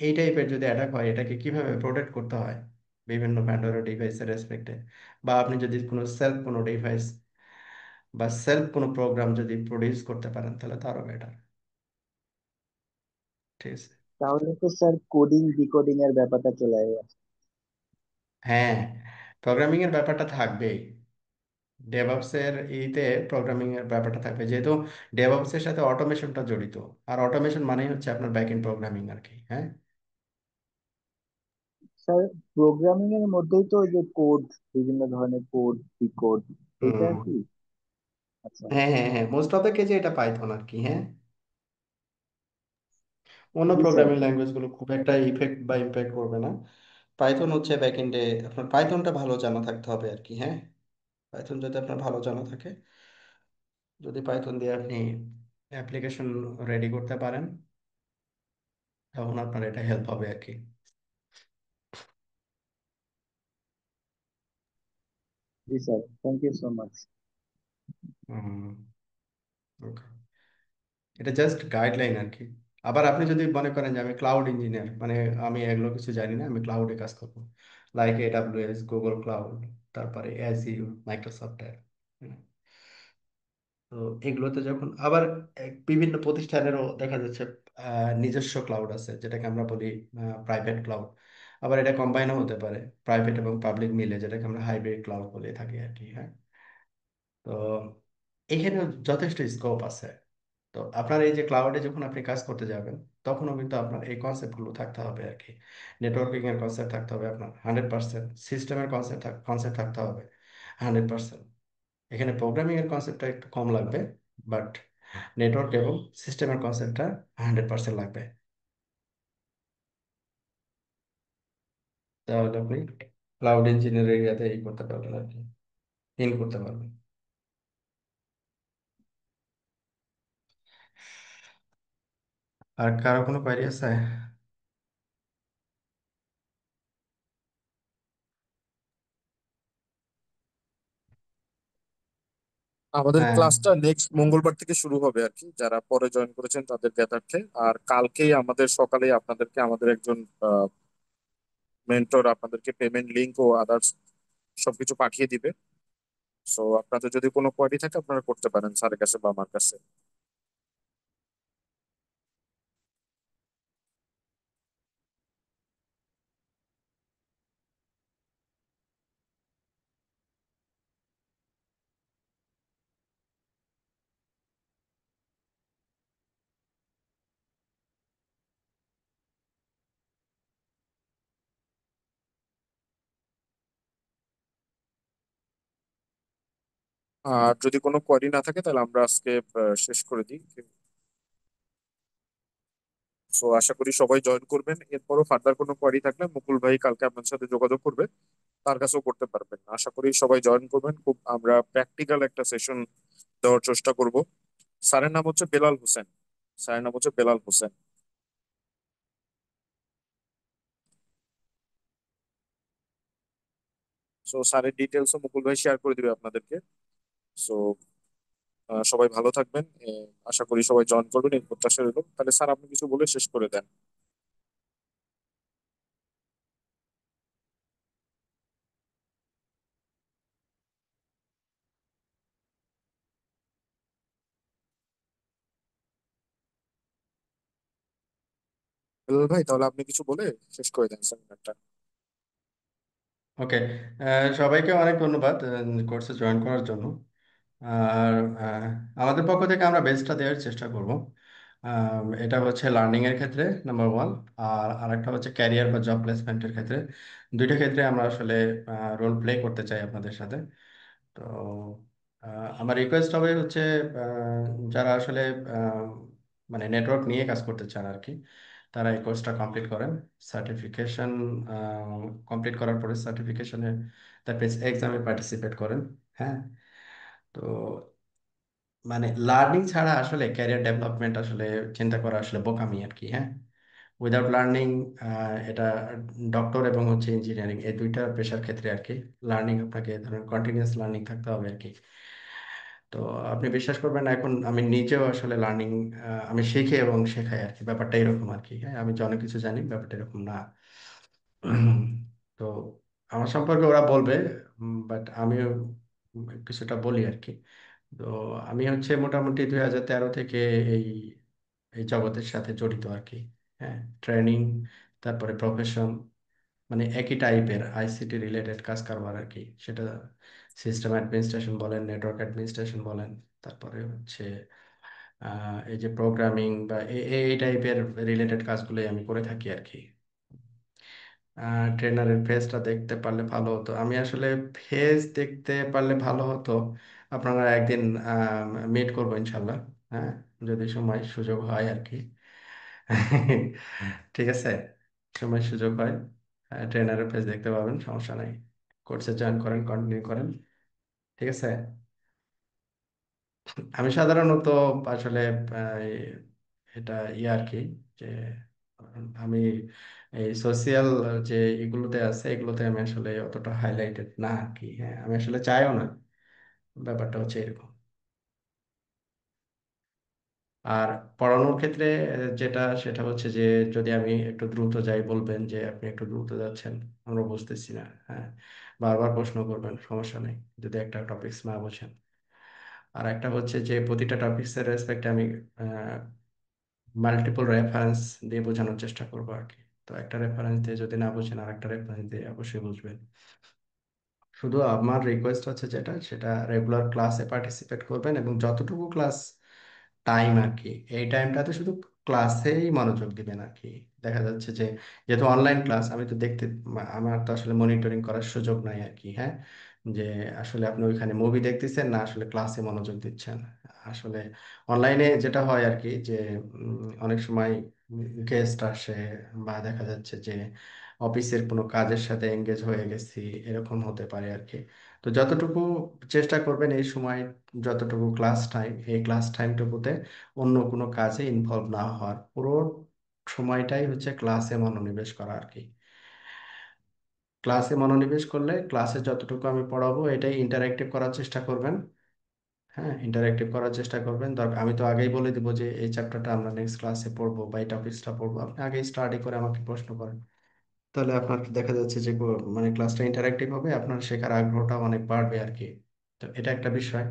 এই টাইপের যদি অ্যাটাক হয়, এটাকে কিভাবে প্রোটেক্ট করতে হয় বিভিন্ন ভ্যান্ডার ডিভাইসের রেসপেক্টে। বা আপনি যদি কোনো ডিভাইস বা সেলফ কোনো প্রোগ্রাম যদি প্রডিউস করতে পারেন, তাহলে তো আরো বেটার। ঠিক আছে।
তাহলে তো স্যার কোডিং ডিকোডিং এর ব্যাপারটা চলে আসে।
হ্যাঁ, প্রোগ্রামিং এর ব্যাপারটা থাকবেই। ডেভঅপস এর প্রোগ্রামিং এর ব্যাপারটা থাকবে, যেহেতু ডেভঅপস এর সাথে অটোমেশনটা জড়িত। আর অটোমেশন মানেই হচ্ছে আপনার ব্যাক এন্ড প্রোগ্রামিং আর কি। হ্যাঁ।
স্যার প্রোগ্রামিং এর মধ্যেই তো ওই যে কোড, বিভিন্ন ধরনের কোড ডিকোড, এইটা
হুম।
কি? আচ্ছা।
হ্যাঁ, হ্যাঁ, হ্যাঁ, মোস্ট অফ দ্য কেসে এটা পাইথন আর কি। হ্যাঁ। অন্য
জি স্যার।
প্রোগ্রামিং ল্যাঙ্গুয়েজ গুলো খুব একটা ইফেক্ট বা ইম্প্যাক্ট করবে না। পাইথন হচ্ছে ব্যাক এন্ডে, আপনার পাইথনটা ভালো জানা থাকতে হবে আর কি। হ্যাঁ। পাইথন যদি আপনার ভালো জানা থাকে, যদি পাইথন দিয়ে আপনি অ্যাপ্লিকেশন রেডি করতে পারেন, তখন আপনার এটা হেল্প হবে আর কি।
জি sir, thank you so much.
Hmm. Okay. এটা জাস্ট গাইডলাইন আর কি। আবার আপনি যদি মনে করেন যে আমি ক্লাউড ইঞ্জিনিয়ার, মানে আমি এগুলো কিছু জানি না, আমি ক্লাউডে কাজ করবো, লাইক AWS, গুগল ক্লাউড, তারপরে অ্যাজিউর, মাইক্রোসফট, তো এগুলোতে যখন আবার বিভিন্ন প্রতিষ্ঠানেরও দেখা যাচ্ছে নিজস্ব ক্লাউড আছে, যেটাকে আমরা বলি প্রাইভেট ক্লাউড। আবার এটা কম্বাইনও হতে পারে, প্রাইভেট এবং পাবলিক মিলে, যেটাকে আমরা হাইব্রিড ক্লাউড বলে থাকি আর কি। হ্যাঁ। তো এখানে যথেষ্ট স্কোপ আছে। তো আপনার এই যে ক্লাউডে যখন আপনি কাজ করতে যাবেন, তখনও কিন্তু আপনার এই কনসেপ্টগুলো থাকতে হবে আর কি। নেটওয়ার্কিং এর কনসেপ্ট থাকতে হবে আপনার 100%, সিস্টেমের কনসেপ্ট থাকতে হবে 100%। এখানে প্রোগ্রামিং এর কনসেপ্টটা একটু কম লাগবে, বাট নেটওয়ার্ক এবং সিস্টেমের কনসেপ্টটা 100% লাগবে। তাহলে আপনি ক্লাউড ইঞ্জিনিয়ারিং এরিয়াতে এই করতে পারবেন আর কি, ইন করতে পারবেন। আর কারো কোনো কোয়ারি আছে?
আমাদের
হ্যাঁ,
ক্লাসটা নেক্সট মঙ্গলবার থেকে শুরু হবে আর কি, যারা পরে জয়েন করেছেন তাদের জ্ঞাতার্থে। আর কালকেই আমাদের সকালে আপনাদেরকে আমাদের একজন মেন্টর আপনাদেরকে পেমেন্ট লিংক ও আদার্স সবকিছু পাঠিয়ে দিবে। সো আপনাদের যদি কোনো কোয়ারি থাকে আপনারা করতে পারেন স্যারের কাছে বা আমার কাছে। আর যদি কোনো কোয়ারি না থাকে তাহলে আমরা আজকে শেষ করে দিই। সো আশা করি সবাই জয়েন করবেন। এরপরও ফার্দার কোনো কোয়ারি থাকলে মুকুল ভাই কালকে আপনার সাথে যোগাযোগ করবে, তার কাছেও করতে পারবেন। আশা করি সবাই জয়েন করবেন। খুব আমরা প্র্যাকটিক্যাল একটা সেশন দেওয়ার চেষ্টা করব। স্যারের নাম হচ্ছে বেলাল হোসেন। স্যারের নাম হচ্ছে বেলাল হোসেন। সো স্যারের ডিটেলসও মুকুল ভাই শেয়ার করে দিবে আপনাদেরকে। সো সবাই ভালো থাকবেন। আশা করি সবাই জয়েন করবেন এই প্রত্যাশা রইল। তাহলে স্যার আপনি কিছু বলে শেষ করে দেন। বেলাল ভাই তাহলে আপনি কিছু বলে শেষ করে দেন সেমিনারটা।
ওকে। সবাইকে অনেক ধন্যবাদ কোর্সে জয়েন করার জন্য। আর আমাদের পক্ষ থেকে আমরা বেস্টটা দেওয়ার চেষ্টা করব। এটা হচ্ছে লার্নিং এর ক্ষেত্রে নাম্বার ওয়ান। আর আরেকটা হচ্ছে ক্যারিয়ার বা জব প্লেসমেন্টের ক্ষেত্রে। দুইটা ক্ষেত্রে আমরা আসলে রোল প্লে করতে চাই আপনাদের সাথে। তো আমার রিকোয়েস্ট হবে হচ্ছে আহ, যারা আসলে আহ, মানে নেটওয়ার্ক নিয়ে কাজ করতে চান আর কি, তারা এই কোর্সটা কমপ্লিট করেন। সার্টিফিকেশন কমপ্লিট করার পরে সার্টিফিকেশনে তারপরে এক্সামে পার্টিসিপেট করেন। হ্যাঁ। তো মানে লার্নিং ছাড়া আসলে ক্যারিয়ার ডেভেলপমেন্ট আসলে চিন্তা করা আসলে বোকামি আর কি। হ্যাঁ। উইদাউট লার্নিং, এটা ডক্টর এবং হচ্ছে ইঞ্জিনিয়ারিং এই দুইটা পেশার ক্ষেত্রে আর কি লার্নিং আপনাকে ধরেন কন্টিনিউয়াস লার্নিং থাকতে হবে আর কি। তো আপনি বিশ্বাস করবেন না, এখন আমি নিজেও আসলে লার্নিং, আমি শিখি এবং শেখাই আর কি, ব্যাপারটা এরকম আর কি। হ্যাঁ, আমি যে অনেক কিছু জানি ব্যাপারটা এরকম না। তো আমার সম্পর্কে ওরা বলবে, বাট আমিও কিছুটা বলি আর কি। তো আমি হচ্ছে মোটামুটি 2013 থেকে এই এই জগতের সাথে জড়িত আর কি। হ্যাঁ। ট্রেনিং, তারপরে প্রফেশন, মানে একই টাইপের আইসিটি রিলেটেড কাজ কারবার আর কি। সেটা সিস্টেম অ্যাডমিনিস্ট্রেশন বলেন, নেটওয়ার্ক অ্যাডমিনিস্ট্রেশন বলেন, তারপরে হচ্ছে এই যে প্রোগ্রামিং বা এই টাইপের রিলেটেড কাজগুলোই আমি করে থাকি আর কি। ট্রেনারের ফেসটা দেখতে পারলে ভালো হতো, আমি আসলে ফেস দেখতে পারলে ভালো হতো। আপনারা একদিন মিট করবো ইনশাল্লাহ। হ্যাঁ, যদি সময় সুযোগ হয় আর কি। ঠিক আছে, সময় সুযোগ হয় ট্রেনারের ফেস দেখতে পাবেন, সমস্যা নাই। কোর্সে জয়েন করেন, কন্টিনিউ করেন। ঠিক আছে। আমি সাধারণত আসলে আহ, এটা ইয়ে আর কি, যে আমি এই সোশিয়াল যে এগুলোতে আছে এগুলোতে আমি আসলে অতটা হাইলাইটেড না আর কি। হ্যাঁ, আমি আসলে চাইও না, ব্যাপারটা হচ্ছে এরকম। আর পড়ানোর ক্ষেত্রে যেটা সেটা হচ্ছে যে যদি আমি একটু দ্রুত যাই বলবেন যে আপনি একটু দ্রুত যাচ্ছেন, আমরা বুঝতেছি না। হ্যাঁ, বারবার প্রশ্ন করবেন, সমস্যা নেই যদি একটা টপিকস না বোঝেন। আর একটা হচ্ছে যে প্রতিটা টপিক্সের রেসপেক্টে আমি মাল্টিপল রেফারেন্স দিয়ে বোঝানোর চেষ্টা করবো আর কি। তো একটা রেফারেন্স দিয়ে যদি না বুঝেন আর একটা রেফারেন্স দিয়ে অবশ্যই বুঝবেন। শুধু আমার রিকোয়েস্ট হচ্ছে যেটা, সেটা রেগুলার ক্লাসে পার্টিসিপেট করবেন এবং যতটুকু ক্লাস টাইম আর কি, এই টাইমটাতে শুধু ক্লাসেই মনোযোগ দিবেন আর কি। দেখা যাচ্ছে যে যেহেতু অনলাইন ক্লাস, আমি তো দেখতে, আমার তো আসলে মনিটরিং করার সুযোগ নাই আর কি। হ্যাঁ, যে আসলে আপনি ওইখানে মুভি দেখতেছেন না আসলে ক্লাসে মনোযোগ দিচ্ছেন। আসলে অনলাইনে যেটা হয় আর কি যে অনেক সময় গেস্ট আসে বা দেখা যাচ্ছে যে অফিসের কোনো কাজের সাথে এঙ্গেজ হয়ে গেছি, এরকম হতে পারে আর কি। তো যতটুকু চেষ্টা করবেন এই সময়, যতটুকু ক্লাস টাইম, এই ক্লাস টাইমটুকুতে অন্য কোনো কাজে ইনভলভ না হওয়ার, পুরো সময়টাই হচ্ছে ক্লাসে মনোনিবেশ করা আর কি। ক্লাসে মনোনিবেশ করলে ক্লাসে যতটুকু আমি পড়াবো এটাই ইন্টারেক্টিভ করার চেষ্টা করবেন। হ্যাঁ, ইন্টারেক্টিভ করার চেষ্টা করবেন। দরকার আমি তো আগেই বলে দিব যে এই চ্যাপ্টারটা আমরা নেক্সট ক্লাসে পড়বো বা এই টপিকসটা পড়বো, আপনি আগেই স্টাডি করে আমাকে প্রশ্ন করেন। তাহলে আপনার দেখা যাচ্ছে যে মানে ক্লাসটা ইন্টারেক্টিভ হবে, আপনার শেখার আগ্রহটা অনেক বাড়বে আর কি। তো এটা একটা বিষয়।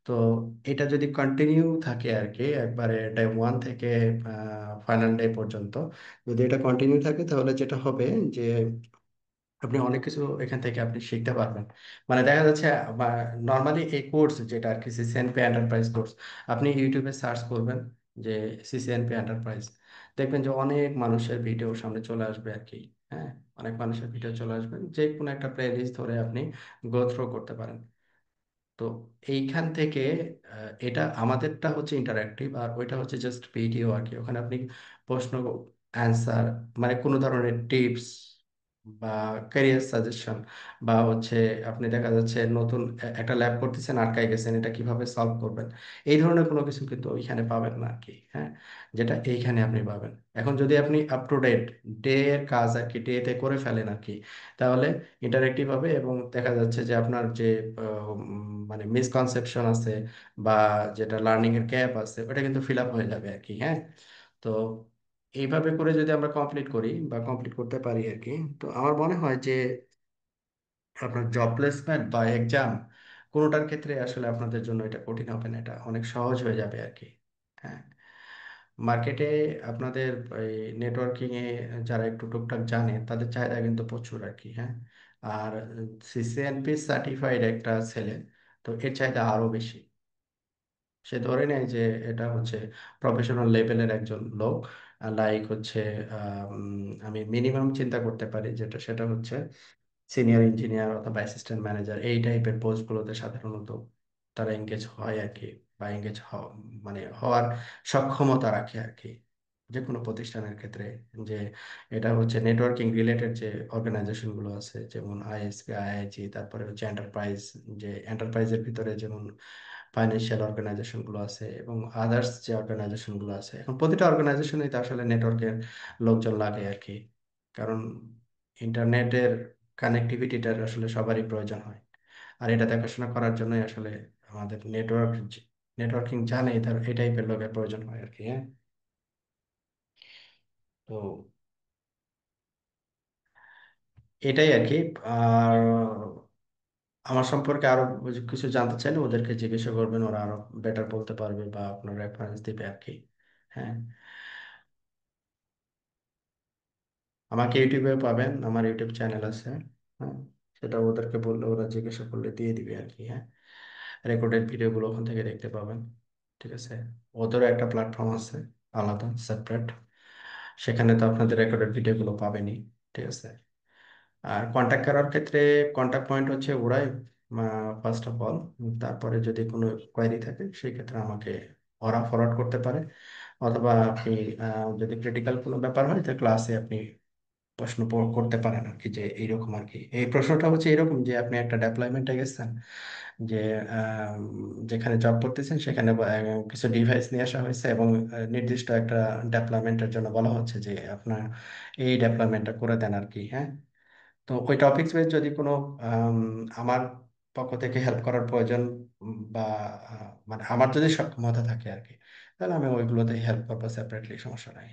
তো এটা যদি কন্টিনিউ থাকে আর কি, একবারে ডে ওয়ান থেকে ফাইনাল ডে পর্যন্ত যদি এটা কন্টিনিউ থাকে, তাহলে যেটা হবে যে আপনি অনেক কিছু এখান থেকে আপনি শিখতে পারবেন। মানে দেখা যাচ্ছে নর্মালি এই কোর্স যেটা আর কি সিসিএনপি এন্টারপ্রাইজ কোর্স, আপনি ইউটিউবে সার্চ করবেন যে সিসিএনপি এন্টারপ্রাইজ, দেখবেন যে অনেক মানুষের ভিডিও সামনে চলে আসবে আর কি। হ্যাঁ, অনেক মানুষের ভিডিও চলে আসবে, যে কোনো একটা প্লে লিস্ট ধরে আপনি গো থ্রু করতে পারেন। তো এইখান থেকে এটা আমাদেরটা হচ্ছে ইন্টারাক্টিভ আর ওইটা হচ্ছে জাস্ট ভিডিও আর কি। ওখানে আপনি প্রশ্ন অ্যান্সার, মানে কোনো ধরনের টিপস বা ক্যারিয়ার সাজেশন বা হচ্ছে আপনি দেখা যাচ্ছে নতুন একটা ল্যাব করতেছেন, আটকায় গেছেন, এটা কিভাবে সলভ করবেন, এই ধরনের কোনো কিছু কিন্তু ওইখানে পাবেন না আর কি। হ্যাঁ, যেটা এইখানে আপনি পাবেন। এখন যদি আপনি আপ টু ডেট ডে এর কাজ আর কি ডেতে করে ফেলেন আর কি, তাহলে ইন্টারেক্টিভ হবে এবং দেখা যাচ্ছে যে আপনার যে মানে মিসকনসেপশন আছে বা যেটা লার্নিং এর গ্যাপ আছে, ওটা কিন্তু ফিল আপ হয়ে যাবে আর কি। হ্যাঁ, তো এইভাবে করে যদি আমরা কমপ্লিট করি বা কমপ্লিট করতে পারি আর কি, তো আমার মনে হয় যে আপনার জব প্লেসমেন্ট বা এক্সাম কোনোটার ক্ষেত্রে আসলে আপনাদের জন্য এটা কঠিন হবে না, এটা অনেক সহজ হয়ে যাবে আর কি। হ্যাঁ, মার্কেটে আপনাদের এই নেটওয়ার্কিং এ যারা একটু টুকটাক জানে তাদের চাহিদা কিন্তু প্রচুর আর কি। হ্যাঁ, আর সিসিএনপি সার্টিফাইড একটা ছেলে, তো এর চাহিদা আরো বেশি। সে ধরে নেয় যে এটা হচ্ছে প্রফেশনাল লেভেলের একজন লোক, লাইক হচ্ছে আমি মিনিমাম চিন্তা করতে পারি যেটা সেটা হচ্ছে সিনিয়র ইঞ্জিনিয়ার অথবা অ্যাসিস্ট্যান্ট ম্যানেজার, এই টাইপের পোস্টগুলোতে সাধারণত তারা এঙ্গেজ হয় আর কি, বা এঙ্গেজ মানে হওয়ার সক্ষমতা রাখে আর কি, যে কোনো প্রতিষ্ঠানের ক্ষেত্রে। যে এটা হচ্ছে নেটওয়ার্কিং রিলেটেড যে অর্গানাইজেশন গুলো আছে, যেমন আইএসপি, আইআইজি, তারপরে হচ্ছে এন্টারপ্রাইজ, যে এন্টারপ্রাইজের ভিতরে যেমন ফাইন্যান্সিয়াল অর্গানাইজেশন গুলো আছে এবং আদার্স যে অর্গানাইজেশন গুলো আছে। এখন প্রতিটা অর্গানাইজেশনে তো আসলে নেটওয়ার্কের লোকজন লাগে আর কি, কারণ ইন্টারনেটের কানেক্টিভিটিটার আসলে সবারই প্রয়োজন হয়। আর এটা দেখাশোনা করার জন্যই আসলে আমাদের নেটওয়ার্কিং জানে তার এই টাইপের লোকের প্রয়োজন হয় আর কি। হ্যাঁ, তো এটাই আর কি। আর আমার সম্পর্কে আরো কিছু জানতে চাইলে ওদেরকে জিজ্ঞাসা করবেন, ওরা আরো বেটার বলতে পারবে বা আপনার রেফারেন্স দিবে আর কি। হ্যাঁ, আমাকে ইউটিউবে পাবেন, আমার ইউটিউব চ্যানেল আছে। হ্যাঁ, সেটা ওদেরকে বললে ওরা জিজ্ঞাসা করলে দিয়ে দিবে আর কি। হ্যাঁ, রেকর্ডেড ভিডিওগুলো ওখান থেকে দেখতে পাবেন। ঠিক আছে, ওদেরও একটা প্ল্যাটফর্ম আছে আলাদা সেপারেট, সেখানে তো আপনাদের রেকর্ডেড ভিডিওগুলো পাবেনই। ঠিক আছে, আর কন্ট্যাক্ট করার ক্ষেত্রে কন্ট্যাক্ট পয়েন্ট হচ্ছে ওরাই ফার্স্ট অফ অল। তারপরে যদি কোনো কোয়ারি থাকে সেই ক্ষেত্রে আমাকে ওরা ফরওয়ার্ড করতে পারে, অথবা আপনি যদি ক্রিটিক্যাল কোনো ব্যাপার হয় তো ক্লাসে আপনি প্রশ্ন করতে পারেন আর কি। যে এইরকম আর কি, এই প্রশ্নটা হচ্ছে এরকম যে আপনি একটা ডেপ্লয়মেন্টে গেছেন, যে যেখানে জব করতেছেন সেখানে কিছু ডিভাইস নিয়ে আসা হয়েছে এবং নির্দিষ্ট একটা ডেপ্লয়মেন্টের জন্য বলা হচ্ছে যে আপনার এই ডেপ্লয়মেন্টটা করে দেন আর কি। হ্যাঁ, তো ওই টপিকস বেস যদি কোনো আম, আমার পক্ষ থেকে হেল্প করার প্রয়োজন বা মানে আমার যদি সক্ষমতা থাকে আর কি, তাহলে আমি ওইগুলোতে হেল্প করবো সেপারেটলি, সমস্যা নাই।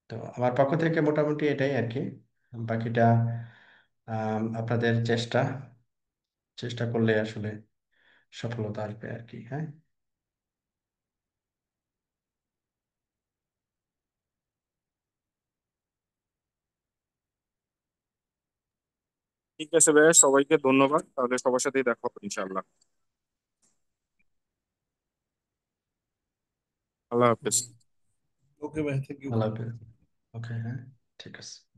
তো আমার পক্ষ থেকে মোটামুটি এটাই আর কি। বাকিটা আপনাদের চেষ্টা চেষ্টা করলে আসলে সফলতা আসবে আর কি। হ্যাঁ,
ঠিক আছে ভাইয়া, সবাইকে ধন্যবাদ, তাহলে সবার সাথেই দেখা হবে ইনশাআল্লাহ। আল্লাহ হাফেজ।
ওকে ভাই, থ্যাংক ইউ।
আল্লাহ হাফেজ। ওকে, হ্যাঁ, ঠিক আছে।